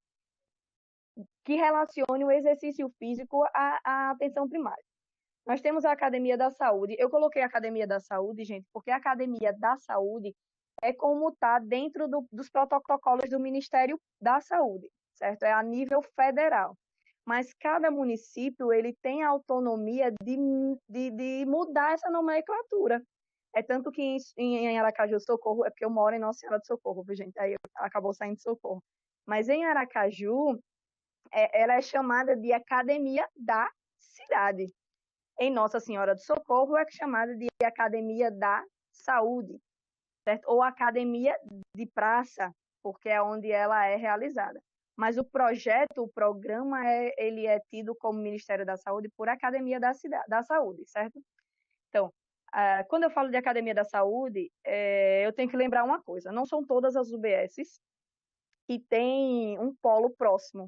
que relacione o exercício físico à atenção primária. Nós temos a Academia da Saúde. Eu coloquei a Academia da Saúde, gente, porque a Academia da Saúde é como está dentro dos protocolos do Ministério da Saúde, certo? É a nível federal. Mas cada município ele tem a autonomia de mudar essa nomenclatura. É tanto que em Aracaju, Socorro, é porque eu moro em Nossa Senhora do Socorro, viu, gente? Aí acabou saindo de Socorro. Mas em Aracaju, ela é chamada de Academia da Cidade. Em Nossa Senhora do Socorro, é chamada de Academia da Saúde, certo? Ou Academia de Praça, porque é onde ela é realizada. Mas o programa, ele é tido como Ministério da Saúde por Academia da Saúde, certo? Então, quando eu falo de Academia da Saúde, eu tenho que lembrar uma coisa, não são todas as UBSs que têm um polo próximo,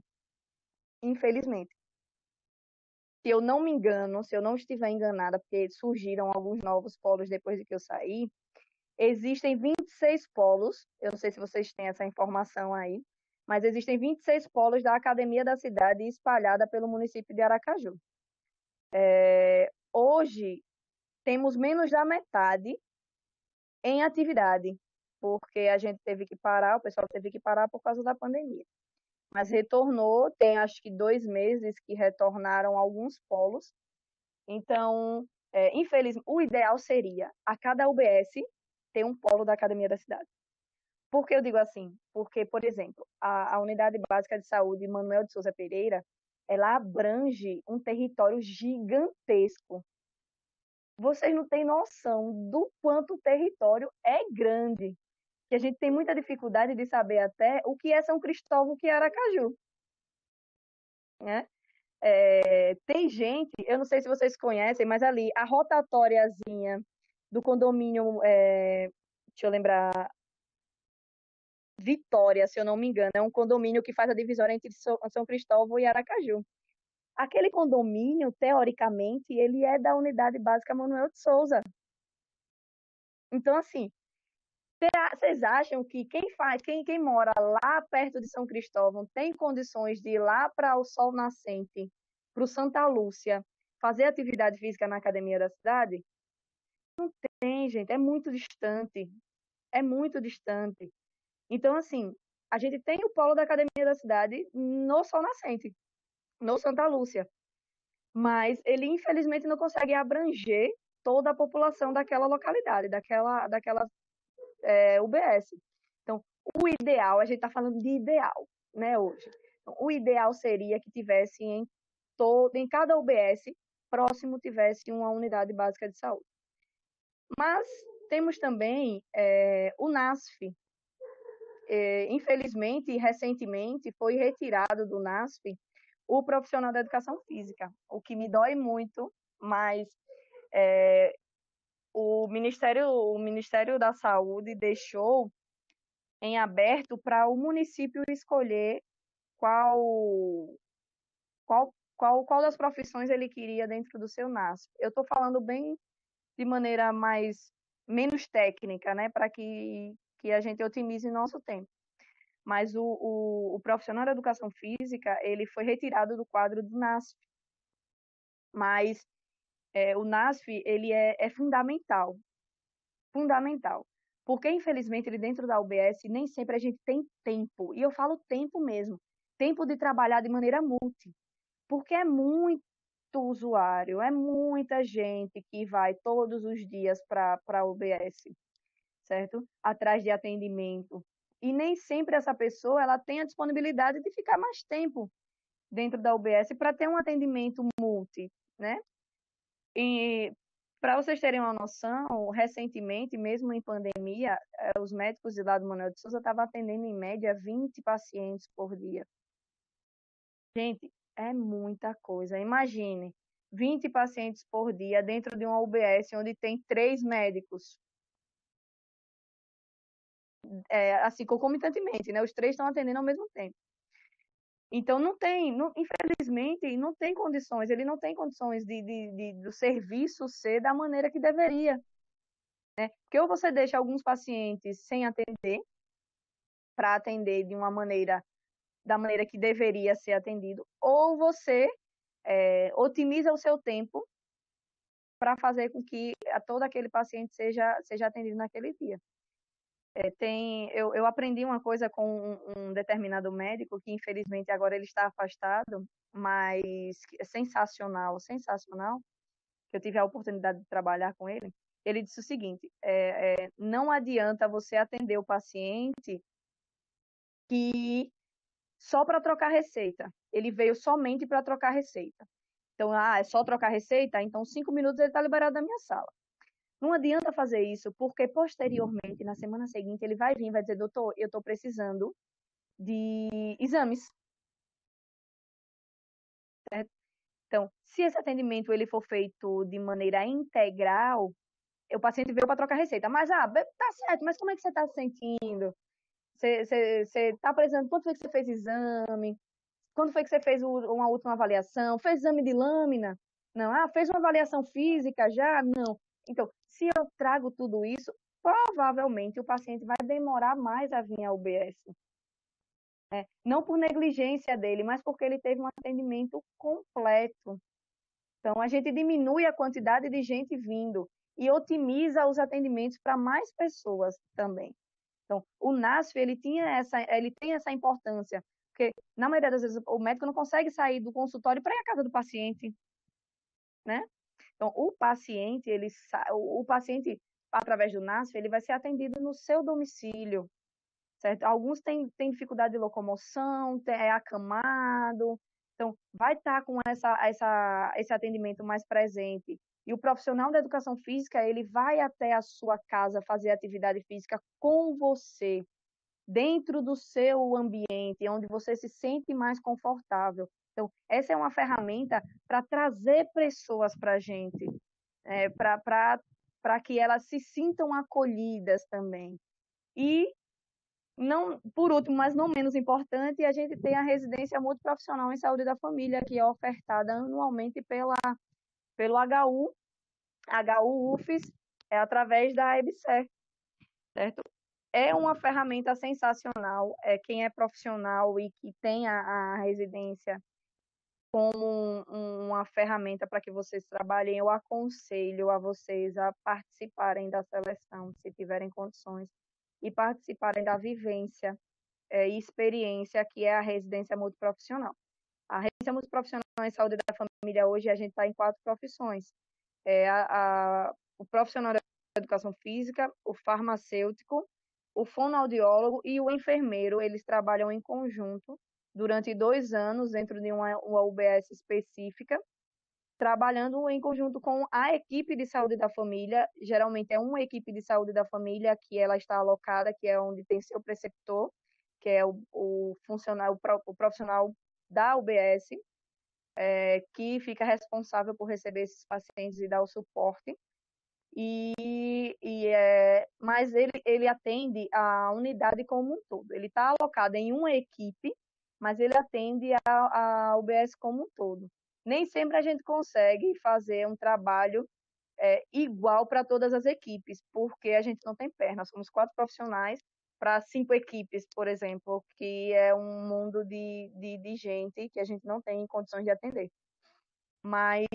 infelizmente. Se eu não me engano, se eu não estiver enganada, porque surgiram alguns novos polos depois de que eu saí, existem 26 polos, eu não sei se vocês têm essa informação aí, mas existem 26 polos da academia da cidade espalhada pelo município de Aracaju. Hoje, temos menos da metade em atividade, porque a gente teve que parar, o pessoal teve que parar por causa da pandemia. Mas retornou, tem acho que 2 meses que retornaram alguns polos. Então, infelizmente, o ideal seria a cada UBS ter um polo da academia da cidade. Por que eu digo assim? Porque, por exemplo, a Unidade Básica de Saúde Manuel de Souza Pereira, ela abrange um território gigantesco. Vocês não têm noção do quanto o território é grande. Que a gente tem muita dificuldade de saber até o que é São Cristóvão, o que é Aracaju. Né? Tem gente, eu não sei se vocês conhecem, mas ali, a rotatóriazinha do condomínio, deixa eu lembrar, Vitória, se eu não me engano, é um condomínio que faz a divisória entre São Cristóvão e Aracaju. Aquele condomínio, teoricamente, ele é da Unidade Básica Manuel de Souza. Então, assim, vocês acham que quem mora lá perto de São Cristóvão tem condições de ir lá para o Sol Nascente, para o Santa Lúcia, fazer atividade física na academia da cidade? Não tem, gente, é muito distante. É muito distante. Então, assim, a gente tem o polo da academia da cidade no Sol Nascente, no Santa Lúcia, mas ele infelizmente não consegue abranger toda a população daquela localidade, daquela UBS. Então, o ideal, a gente está falando de ideal, né, hoje. Então, o ideal seria que tivesse em cada UBS próximo tivesse uma unidade básica de saúde. Mas temos também o NASF. Infelizmente, recentemente, foi retirado do NASF o profissional da educação física, o que me dói muito, mas o Ministério da Saúde deixou em aberto para o município escolher qual das profissões ele queria dentro do seu NASF. Eu estou falando bem de maneira menos técnica, né, para que a gente otimize nosso tempo. Mas o profissional da educação física, ele foi retirado do quadro do NASF. Mas o NASF, ele é fundamental. Fundamental. Porque, infelizmente, ele dentro da UBS, nem sempre a gente tem tempo. E eu falo tempo mesmo. Tempo de trabalhar de maneira multi. Porque é muito usuário, é muita gente que vai todos os dias para a UBS, certo? Atrás de atendimento. E nem sempre essa pessoa ela tem a disponibilidade de ficar mais tempo dentro da UBS para ter um atendimento multi, né? E para vocês terem uma noção, recentemente, mesmo em pandemia, os médicos de lá do Manuel de Souza estavam atendendo em média 20 pacientes por dia. Gente, é muita coisa. Imagine 20 pacientes por dia dentro de uma UBS onde tem 3 médicos. Assim, concomitantemente, né? Os 3 estão atendendo ao mesmo tempo. Então, infelizmente, não tem condições, ele não tem condições do serviço ser da maneira que deveria. Né? Porque ou você deixa alguns pacientes sem atender, para atender da maneira que deveria ser atendido, ou você otimiza o seu tempo para fazer com que todo aquele paciente seja atendido naquele dia. Eu aprendi uma coisa com um determinado médico, que infelizmente agora ele está afastado, mas é sensacional, sensacional, que eu tive a oportunidade de trabalhar com ele. Ele disse o seguinte, não adianta você atender o paciente que só para trocar receita. Ele veio somente para trocar receita. Então, é só trocar receita? Então, 5 minutos ele está liberado da minha sala. Não adianta fazer isso, porque posteriormente, na semana seguinte, ele vai vir e vai dizer, doutor, eu estou precisando de exames. Certo? Então, se esse atendimento ele for feito de maneira integral, o paciente veio para trocar receita. Mas, tá certo, mas como é que você está se sentindo? Você está precisando, quando foi que você fez exame? Quando foi que você fez uma última avaliação? Fez exame de lâmina? Não. Fez uma avaliação física já? Não. Então, se eu trago tudo isso, provavelmente o paciente vai demorar mais a vir ao UBS. né? Não por negligência dele, mas porque ele teve um atendimento completo. Então, a gente diminui a quantidade de gente vindo e otimiza os atendimentos para mais pessoas também. Então, o NASF, ele tem essa importância, porque, na maioria das vezes, o médico não consegue sair do consultório para ir à casa do paciente, né? Então, o paciente, através do NASF, ele vai ser atendido no seu domicílio, certo? Alguns têm dificuldade de locomoção, é acamado, então vai estar com esse atendimento mais presente. E o profissional da educação física, ele vai até a sua casa fazer atividade física com você, dentro do seu ambiente, onde você se sente mais confortável. Então, essa é uma ferramenta para trazer pessoas para a gente, para que elas se sintam acolhidas também. E não, por último, mas não menos importante, a gente tem a residência multiprofissional em saúde da família, que é ofertada anualmente pelo HU UFES, através da EBSER, certo? É uma ferramenta sensacional. Quem é profissional e que tem a residência como uma ferramenta para que vocês trabalhem, eu aconselho a vocês a participarem da seleção, se tiverem condições, e participarem da vivência e experiência que é a residência multiprofissional. A residência multiprofissional em saúde da família, hoje, a gente está em 4 profissões. O profissional da educação física, o farmacêutico, o fonoaudiólogo e o enfermeiro. Eles trabalham em conjunto durante 2 anos dentro de uma UBS específica, trabalhando em conjunto com a equipe de saúde da família. Geralmente é uma equipe de saúde da família que ela está alocada, que é onde tem seu preceptor, que é o profissional da UBS, que fica responsável por receber esses pacientes e dar o suporte. Mas ele atende a unidade como um todo. Ele está alocado em uma equipe, mas ele atende a UBS como um todo. Nem sempre a gente consegue fazer um trabalho igual para todas as equipes, porque a gente não tem perna. Somos 4 profissionais para 5 equipes, por exemplo, que é um mundo de gente que a gente não tem condições de atender. Mas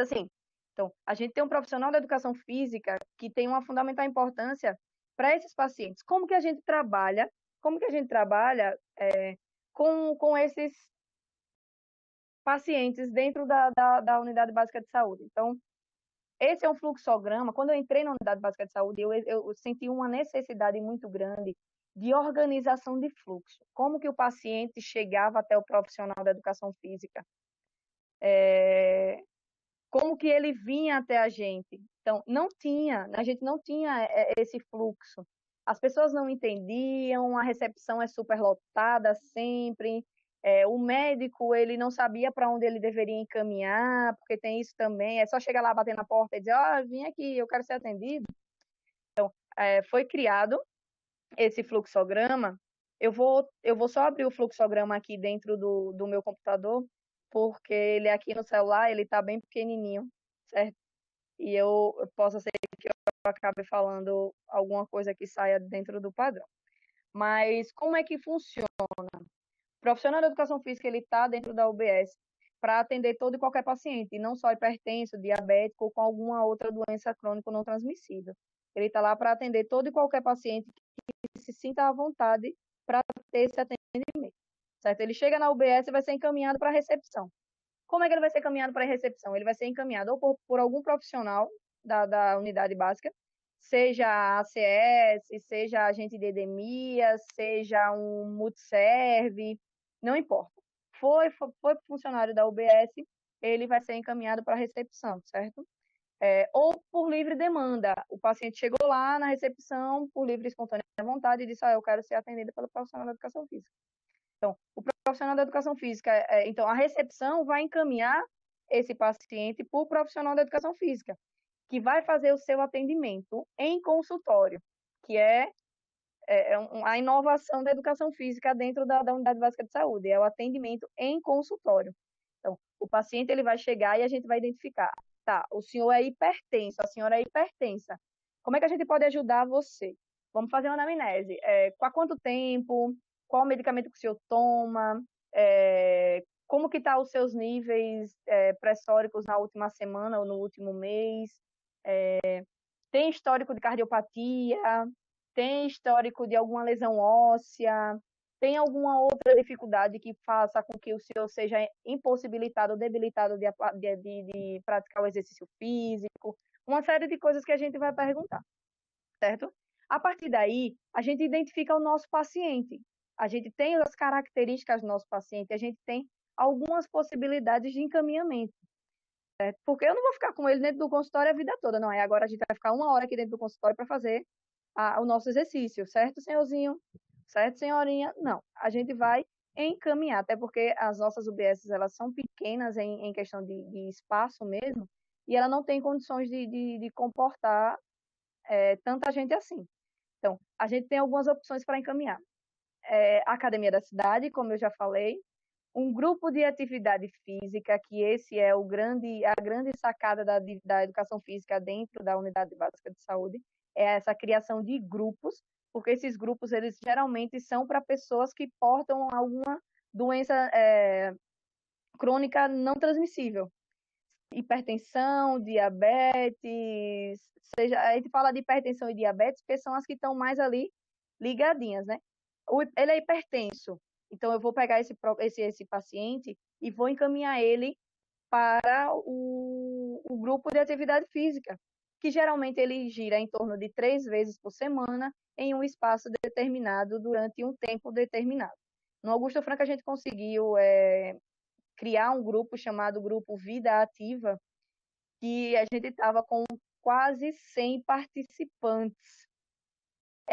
assim, então, a gente tem um profissional da educação física que tem uma fundamental importância para esses pacientes. Como que a gente trabalha? Como que a gente trabalha com esses pacientes dentro da unidade básica de saúde? Então, esse é um fluxograma. Quando eu entrei na unidade básica de saúde, eu senti uma necessidade muito grande de organização de fluxo. Como que o paciente chegava até o profissional da educação física? Como que ele vinha até a gente? Então, a gente não tinha esse fluxo. As pessoas não entendiam, a recepção é super lotada sempre. O médico, ele não sabia para onde ele deveria encaminhar, porque tem isso também. É só chegar lá, bater na porta e dizer, vim aqui, eu quero ser atendido. Então, foi criado esse fluxograma. Eu vou só abrir o fluxograma aqui dentro do meu computador, porque ele aqui no celular, ele está bem pequenininho, certo? E eu posso ser que eu acabe falando alguma coisa que saia dentro do padrão. Mas como é que funciona? O profissional da educação física, ele está dentro da UBS para atender todo e qualquer paciente, não só hipertenso, diabético ou com alguma outra doença crônica não transmissível. Ele está lá para atender todo e qualquer paciente que se sinta à vontade para ter esse atendimento, certo? Ele chega na UBS e vai ser encaminhado para a recepção. Como é que ele vai ser encaminhado para a recepção? Ele vai ser encaminhado ou por algum profissional da unidade básica, seja a ACS, seja agente de edemia, seja um multiserve, não importa. Foi funcionário da UBS, ele vai ser encaminhado para a recepção, certo? Ou por livre demanda. O paciente chegou lá na recepção, por livre e espontânea vontade, e disse, eu quero ser atendido pelo profissional da educação física. Então, o profissional da educação física, então, a recepção vai encaminhar esse paciente para o profissional da educação física, que vai fazer o seu atendimento em consultório, que a inovação da educação física dentro da unidade básica de saúde, é o atendimento em consultório. Então, o paciente ele vai chegar e a gente vai identificar, tá, o senhor é hipertenso, a senhora é hipertensa, como é que a gente pode ajudar você? Vamos fazer uma anamnese. Há quanto tempo? qual medicamento que o senhor toma, como que tá os seus níveis pressóricos na última semana ou no último mês, tem histórico de cardiopatia, tem histórico de alguma lesão óssea, tem alguma outra dificuldade que faça com que o senhor seja impossibilitado, debilitado de praticar o exercício físico, uma série de coisas que a gente vai perguntar, certo? A partir daí, a gente identifica o nosso paciente, a gente tem as características do nosso paciente, a gente tem algumas possibilidades de encaminhamento. Certo? Porque eu não vou ficar com ele dentro do consultório a vida toda, não é? Agora a gente vai ficar 1 hora aqui dentro do consultório para fazer o nosso exercício, certo, senhorzinho? Certo, senhorinha? Não, a gente vai encaminhar, até porque as nossas UBSs, elas são pequenas em questão de espaço mesmo, e ela não tem condições de comportar tanta gente assim. Então, a gente tem algumas opções para encaminhar. A Academia da Cidade, como eu já falei, um grupo de atividade física, que esse é a grande sacada da educação física dentro da unidade básica de saúde, é essa criação de grupos, porque esses grupos, eles geralmente são para pessoas que portam alguma doença crônica não transmissível. Hipertensão, diabetes, a gente fala de hipertensão e diabetes porque são as que estão mais ali ligadinhas, né? Ele é hipertenso, então eu vou pegar esse paciente e vou encaminhar ele para o grupo de atividade física, que geralmente ele gira em torno de 3 vezes por semana em um espaço determinado durante um tempo determinado. No Augusto Franco a gente conseguiu criar um grupo chamado Grupo Vida Ativa, que a gente estava com quase 100 participantes.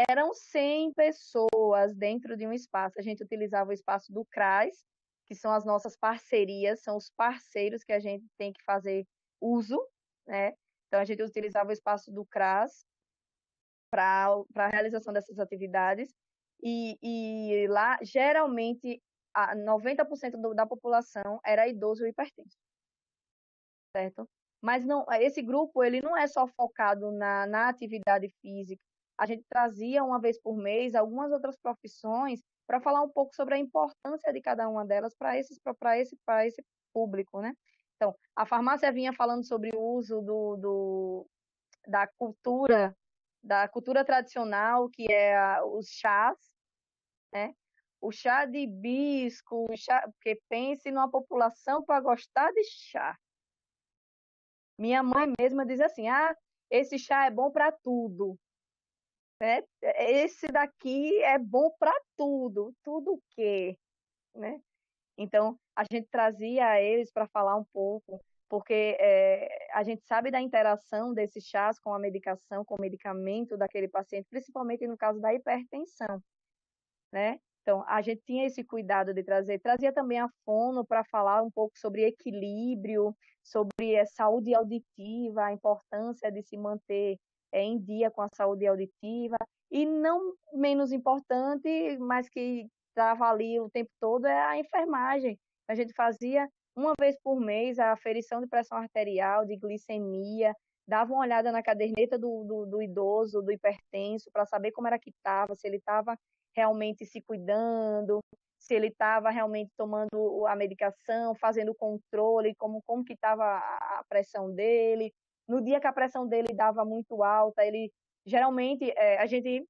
Eram 100 pessoas dentro de um espaço. A gente utilizava o espaço do CRAS, que são as nossas parcerias, são os parceiros que a gente tem que fazer uso, né? Então, a gente utilizava o espaço do CRAS para a realização dessas atividades. E lá, geralmente, 90% da população era idoso e hipertenso, certo? Mas não, esse grupo ele não é só focado na atividade física. A gente trazia 1 vez por mês algumas outras profissões para falar um pouco sobre a importância de cada uma delas para esse público, né? Então, a farmácia vinha falando sobre o uso da cultura tradicional, que é os chás, né? O chá de hibisco, porque pense numa população para gostar de chá. Minha mãe mesma diz assim, esse chá é bom para tudo, né? Esse daqui é bom para tudo. Tudo o quê? Né? Então, a gente trazia eles para falar um pouco, porque a gente sabe da interação desses chás com a medicação, com o medicamento daquele paciente, principalmente no caso da hipertensão, né? Então, a gente tinha esse cuidado de trazia também a fono para falar um pouco sobre equilíbrio, sobre saúde auditiva, a importância de se manter em dia com a saúde auditiva, e não menos importante, mas que estava ali o tempo todo, é a enfermagem. A gente fazia 1 vez por mês a aferição de pressão arterial, de glicemia, dava uma olhada na caderneta do idoso, do hipertenso, para saber como era que estava, se ele estava realmente se cuidando, se ele estava realmente tomando a medicação, fazendo o controle, como que estava a pressão dele. No dia que a pressão dele dava muito alta, ele geralmente a gente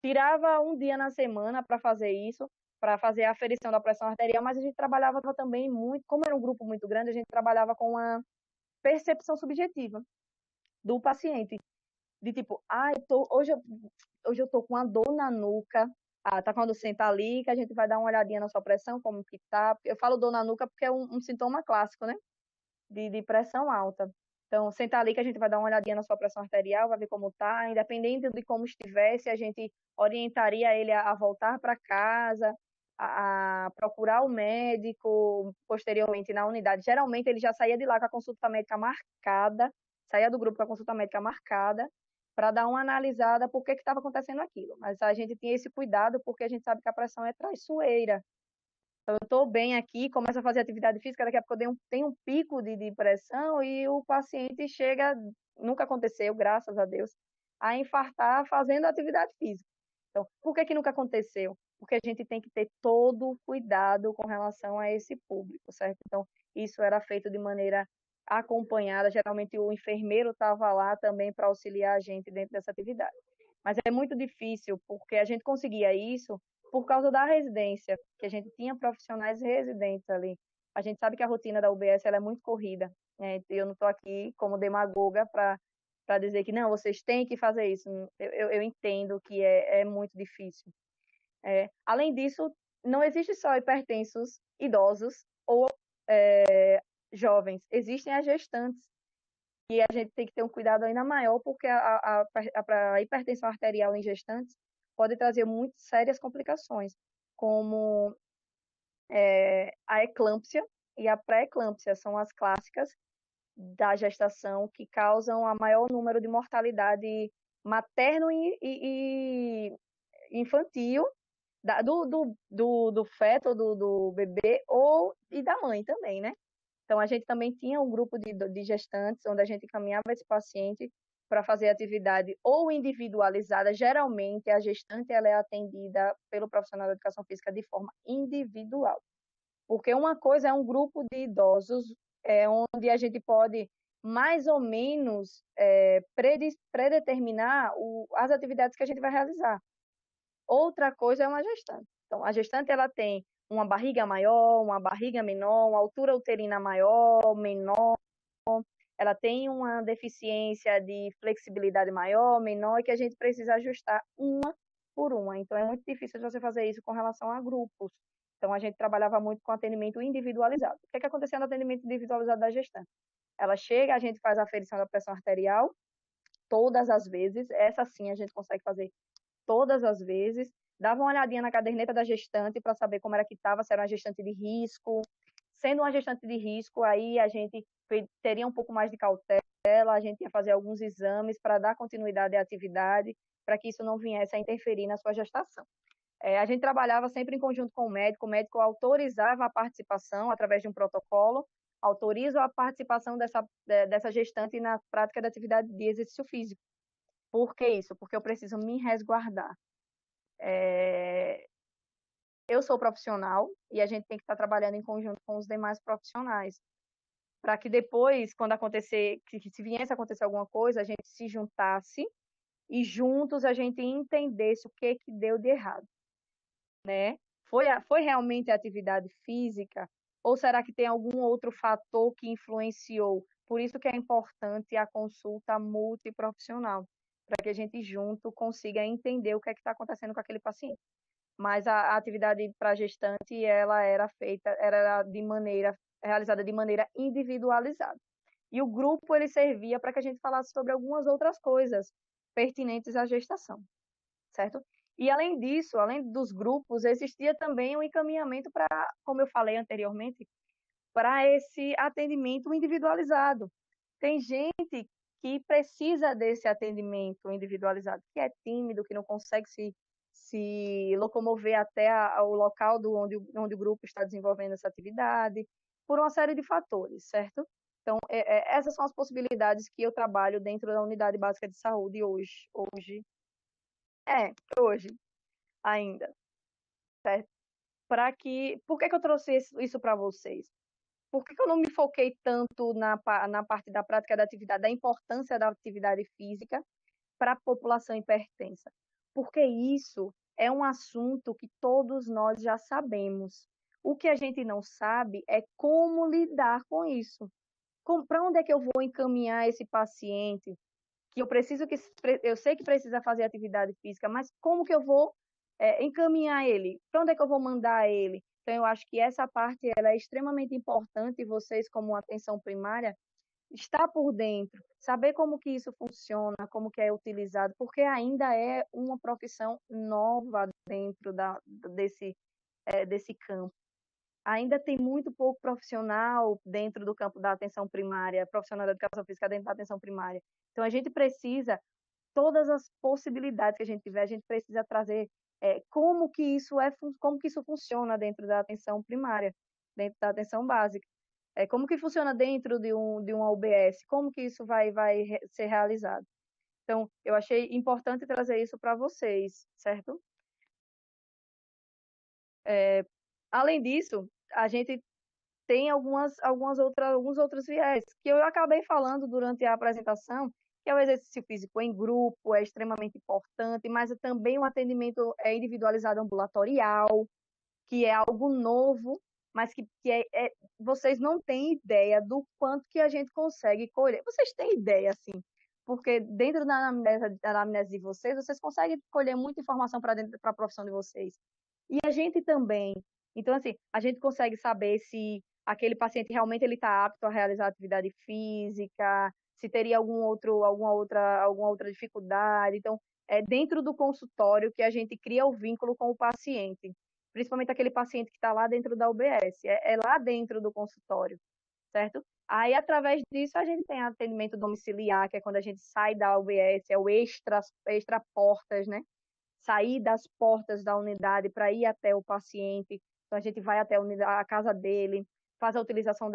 tirava um dia na semana para fazer isso, para fazer a aferição da pressão arterial, mas a gente trabalhava também muito, como era um grupo muito grande, a gente trabalhava com a percepção subjetiva do paciente. De tipo, hoje eu tô com uma dor na nuca. Tá quando senta ali, que a gente vai dar uma olhadinha na sua pressão, como que tá. Eu falo dor na nuca porque é um sintoma clássico, né? De pressão alta. Então, senta ali que a gente vai dar uma olhadinha na sua pressão arterial, vai ver como tá. Independente de como estivesse, a gente orientaria ele a voltar para casa, a procurar o médico posteriormente na unidade. Geralmente, ele já saía de lá com a consulta médica marcada, saía do grupo com a consulta médica marcada, para dar uma analisada por que estava acontecendo aquilo. Mas a gente tinha esse cuidado porque a gente sabe que a pressão é traiçoeira. Então, eu estou bem aqui, começo a fazer atividade física, daqui a pouco eu tenho um pico de pressão e o paciente chega, nunca aconteceu, graças a Deus, a infartar fazendo atividade física. Então, por que nunca aconteceu? porque a gente tem que ter todo o cuidado com relação a esse público, certo? Então, isso era feito de maneira acompanhada, geralmente o enfermeiro estava lá também para auxiliar a gente dentro dessa atividade. Mas é muito difícil, porque a gente conseguia isso por causa da residência, que a gente tinha profissionais residentes ali. A gente sabe que a rotina da UBS ela é muito corrida, né? Eu não estou aqui como demagoga para dizer que não, vocês têm que fazer isso. Eu entendo que é muito difícil. Além disso, não existe só hipertensos idosos ou jovens, existem as gestantes. E a gente tem que ter um cuidado ainda maior, porque a hipertensão arterial em gestantes pode trazer muito sérias complicações, como a eclâmpsia e a pré-eclâmpsia, são as clássicas da gestação que causam a maior número de mortalidade materno e infantil do feto, do bebê e da mãe também, né? Então, a gente também tinha um grupo de gestantes, onde a gente encaminhava esse paciente para fazer atividade ou individualizada. Geralmente, a gestante ela é atendida pelo profissional da educação física de forma individual. Porque uma coisa é um grupo de idosos, onde a gente pode mais ou menos predeterminar as atividades que a gente vai realizar. Outra coisa é uma gestante. Então, a gestante ela tem uma barriga maior, uma barriga menor, uma altura uterina maior, menor, ela tem uma deficiência de flexibilidade maior, menor, e que a gente precisa ajustar uma por uma. Então, é muito difícil você fazer isso com relação a grupos. Então, a gente trabalhava muito com atendimento individualizado. O que acontecia no atendimento individualizado da gestante? Ela chega, a gente faz a aferição da pressão arterial, todas as vezes, essa sim a gente consegue fazer todas as vezes, dava uma olhadinha na caderneta da gestante para saber como era que estava, se era uma gestante de risco. Sendo uma gestante de risco, aí a gente teria um pouco mais de cautela, a gente ia fazer alguns exames para dar continuidade à atividade, para que isso não viesse a interferir na sua gestação. A gente trabalhava sempre em conjunto com o médico autorizava a participação através de um protocolo, autoriza a participação dessa gestante na prática da atividade de exercício físico. Por que isso? Porque eu preciso me resguardar. Eu sou profissional e a gente tem que estar trabalhando em conjunto com os demais profissionais, para que depois, quando acontecer, que se viesse a acontecer alguma coisa, a gente se juntasse e juntos a gente entendesse o que deu de errado, né? Foi realmente a atividade física ou será que tem algum outro fator que influenciou? Por isso que é importante a consulta multiprofissional, para que a gente junto consiga entender o que está acontecendo com aquele paciente. Mas a atividade para gestante ela era realizada de maneira individualizada. E o grupo ele servia para que a gente falasse sobre algumas outras coisas pertinentes à gestação, certo? E além disso, além dos grupos, existia também um encaminhamento para, como eu falei anteriormente, para esse atendimento individualizado. Tem gente que precisa desse atendimento individualizado, que é tímido, que não consegue se locomover até o local onde o grupo está desenvolvendo essa atividade, por uma série de fatores, certo? Então, essas são as possibilidades que eu trabalho dentro da unidade básica de saúde hoje ainda, certo? Por que eu trouxe isso para vocês? Por que eu não me foquei tanto na parte da prática da atividade, da importância da atividade física para a população hipertensa? Porque isso é um assunto que todos nós já sabemos. O que a gente não sabe é como lidar com isso. Para onde é que eu vou encaminhar esse paciente? Eu sei que precisa fazer atividade física, mas como que eu vou encaminhar ele? Para onde é que eu vou mandar ele? Então, eu acho que essa parte ela é extremamente importante e vocês, como atenção primária, estar por dentro, saber como que isso funciona, como que é utilizado, porque ainda é uma profissão nova dentro desse campo. Ainda tem muito pouco profissional dentro do campo da atenção primária, profissional da educação física dentro da atenção primária. Então, a gente precisa, todas as possibilidades que a gente tiver, a gente precisa trazer como que isso funciona dentro da atenção primária, dentro da atenção básica. Como que funciona dentro de uma UBS, como que isso vai ser realizado. Então, eu achei importante trazer isso para vocês, certo? Além disso, a gente tem alguns outros viés, que eu acabei falando durante a apresentação, que é o exercício físico em grupo, é extremamente importante, mas também o atendimento individualizado ambulatorial, que é algo novo, mas vocês não têm ideia do quanto que a gente consegue colher. Vocês têm ideia, assim, porque dentro da anamnese de vocês, vocês conseguem colher muita informação para dentro para a profissão de vocês. E a gente também. Então, assim, a gente consegue saber se aquele paciente realmente ele está apto a realizar atividade física, se teria alguma outra dificuldade. Então, é dentro do consultório que a gente cria o vínculo com o paciente, principalmente aquele paciente que está lá dentro da UBS, é lá dentro do consultório, certo? Aí, através disso, a gente tem atendimento domiciliar, que é quando a gente sai da UBS, é o extra portas, né? Sair das portas da unidade para ir até o paciente. Então, a gente vai até a casa dele, faz a utilização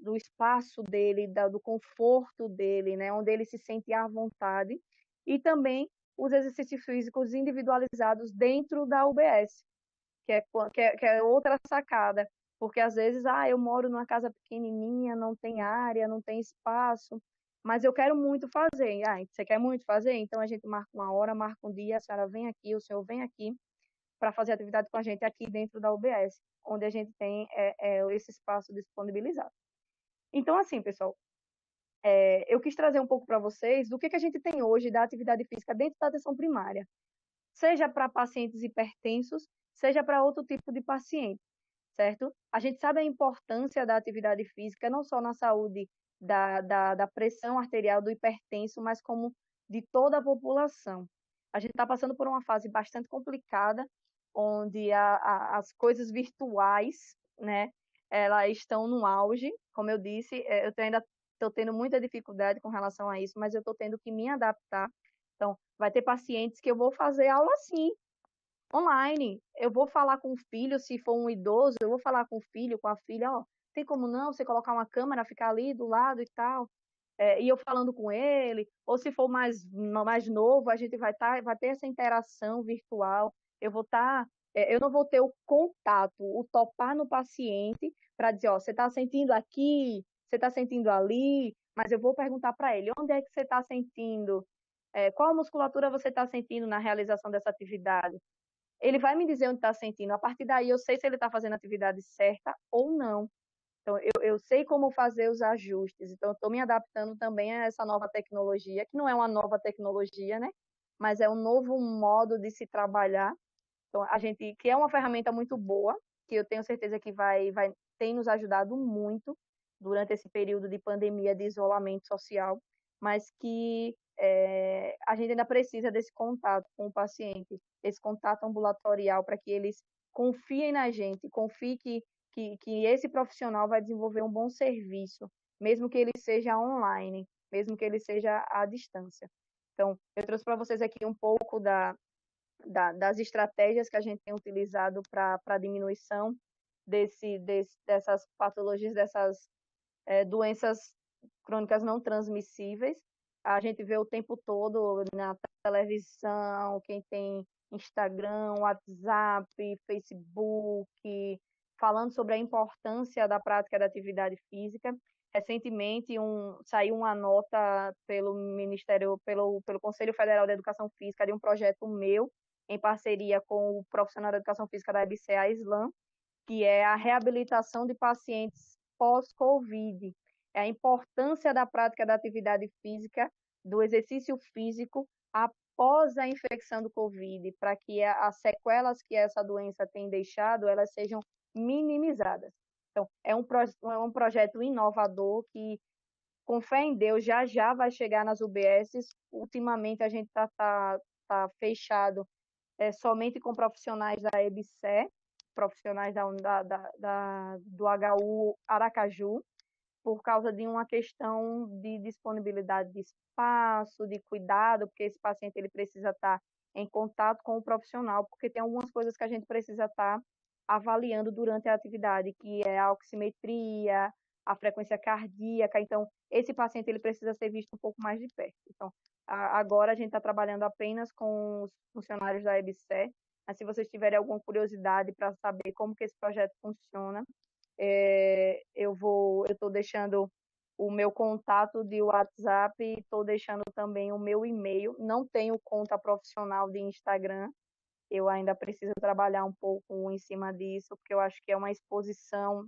do espaço dele, do conforto dele, né? Onde ele se sente à vontade. E também os exercícios físicos individualizados dentro da UBS, que é outra sacada, porque às vezes, eu moro numa casa pequenininha, não tem área, não tem espaço, mas eu quero muito fazer. Você quer muito fazer? Então a gente marca uma hora, marca um dia, a senhora vem aqui, o senhor vem aqui para fazer atividade com a gente aqui dentro da UBS, onde a gente tem esse espaço disponibilizado. Então, assim, pessoal, eu quis trazer um pouco para vocês do que a gente tem hoje da atividade física dentro da atenção primária, seja para pacientes hipertensos, seja para outro tipo de paciente, certo? A gente sabe a importância da atividade física, não só na saúde da pressão arterial do hipertenso, mas como de toda a população. A gente está passando por uma fase bastante complicada, onde as coisas virtuais, né, elas estão no auge. Como eu disse, eu ainda estou tendo muita dificuldade com relação a isso, mas eu estou tendo que me adaptar. Então, vai ter pacientes que eu vou fazer aula sim, online. Eu vou falar com o filho, se for um idoso, eu vou falar com o filho, com a filha, tem como não você colocar uma câmera, ficar ali do lado e tal, e eu falando com ele, ou se for mais novo, a gente vai ter essa interação virtual, eu não vou ter o contato, o topar no paciente para dizer, você está sentindo aqui, você está sentindo ali, mas eu vou perguntar para ele, onde é que você está sentindo? Qual musculatura você está sentindo na realização dessa atividade? Ele vai me dizer onde está sentindo. A partir daí, eu sei se ele está fazendo a atividade certa ou não. Então, eu sei como fazer os ajustes. Então, eu estou me adaptando também a essa nova tecnologia, que não é uma nova tecnologia, né? Mas é um novo modo de se trabalhar. Então, que é uma ferramenta muito boa, que eu tenho certeza que tem nos ajudado muito durante esse período de pandemia, de isolamento social, mas que a gente ainda precisa desse contato com o paciente, esse contato ambulatorial, para que eles confiem na gente, confiem que esse profissional vai desenvolver um bom serviço, mesmo que ele seja online, mesmo que ele seja à distância. Então, eu trouxe para vocês aqui um pouco das estratégias que a gente tem utilizado para a diminuição dessas patologias, dessas doenças crônicas não transmissíveis. A gente vê o tempo todo na televisão, quem tem Instagram, WhatsApp, Facebook, falando sobre a importância da prática da atividade física. Recentemente saiu uma nota pelo Conselho Federal de Educação Física de um projeto meu, em parceria com o profissional da Educação Física da EBC, Islam, que é a reabilitação de pacientes pós-Covid. É a importância da prática da atividade física, do exercício físico após a infecção do Covid, para que as sequelas que essa doença tem deixado, elas sejam minimizadas. Então, é um projeto inovador que, com fé em Deus, já vai chegar nas UBSs. Ultimamente, a gente tá fechado somente com profissionais da EBSER, profissionais do HU Aracaju, por causa de uma questão de disponibilidade de espaço, de cuidado, porque esse paciente ele precisa estar em contato com o profissional, porque tem algumas coisas que a gente precisa estar avaliando durante a atividade, que é a oximetria, a frequência cardíaca. Então, esse paciente ele precisa ser visto um pouco mais de perto. Então, agora a gente está trabalhando apenas com os funcionários da EBSER, mas se vocês tiverem alguma curiosidade para saber como que esse projeto funciona, eu estou deixando o meu contato de WhatsApp e estou deixando também o meu e-mail. Não tenho conta profissional de Instagram, eu ainda preciso trabalhar um pouco em cima disso, porque eu acho que é uma exposição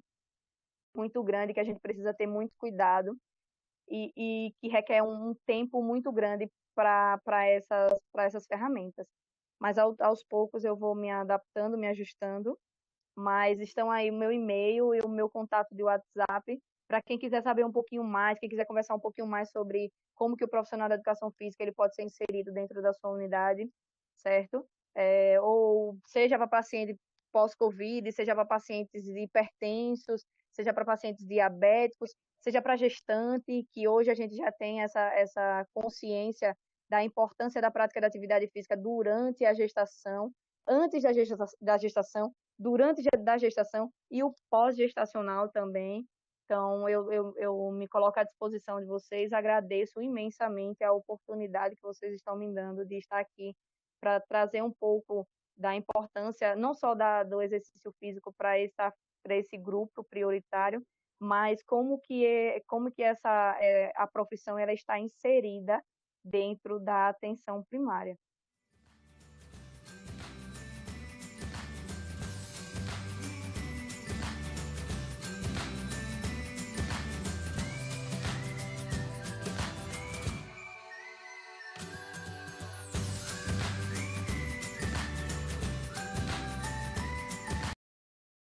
muito grande que a gente precisa ter muito cuidado e que requer um tempo muito grande para essas ferramentas. Mas aos poucos eu vou me adaptando, me ajustando, mas estão aí o meu e-mail e o meu contato de WhatsApp para quem quiser saber um pouquinho mais, quem quiser conversar um pouquinho mais sobre como que o profissional da educação física ele pode ser inserido dentro da sua unidade, certo? Ou seja para paciente pós-Covid, seja para pacientes hipertensos, seja para pacientes diabéticos, seja para gestante, que hoje a gente já tem essa consciência da importância da prática da atividade física durante a gestação, antes da gestação, durante da gestação e o pós-gestacional também. Então, eu me coloco à disposição de vocês, agradeço imensamente a oportunidade que vocês estão me dando de estar aqui para trazer um pouco da importância, não só do exercício físico para esse grupo prioritário, mas como que a profissão ela está inserida dentro da atenção primária.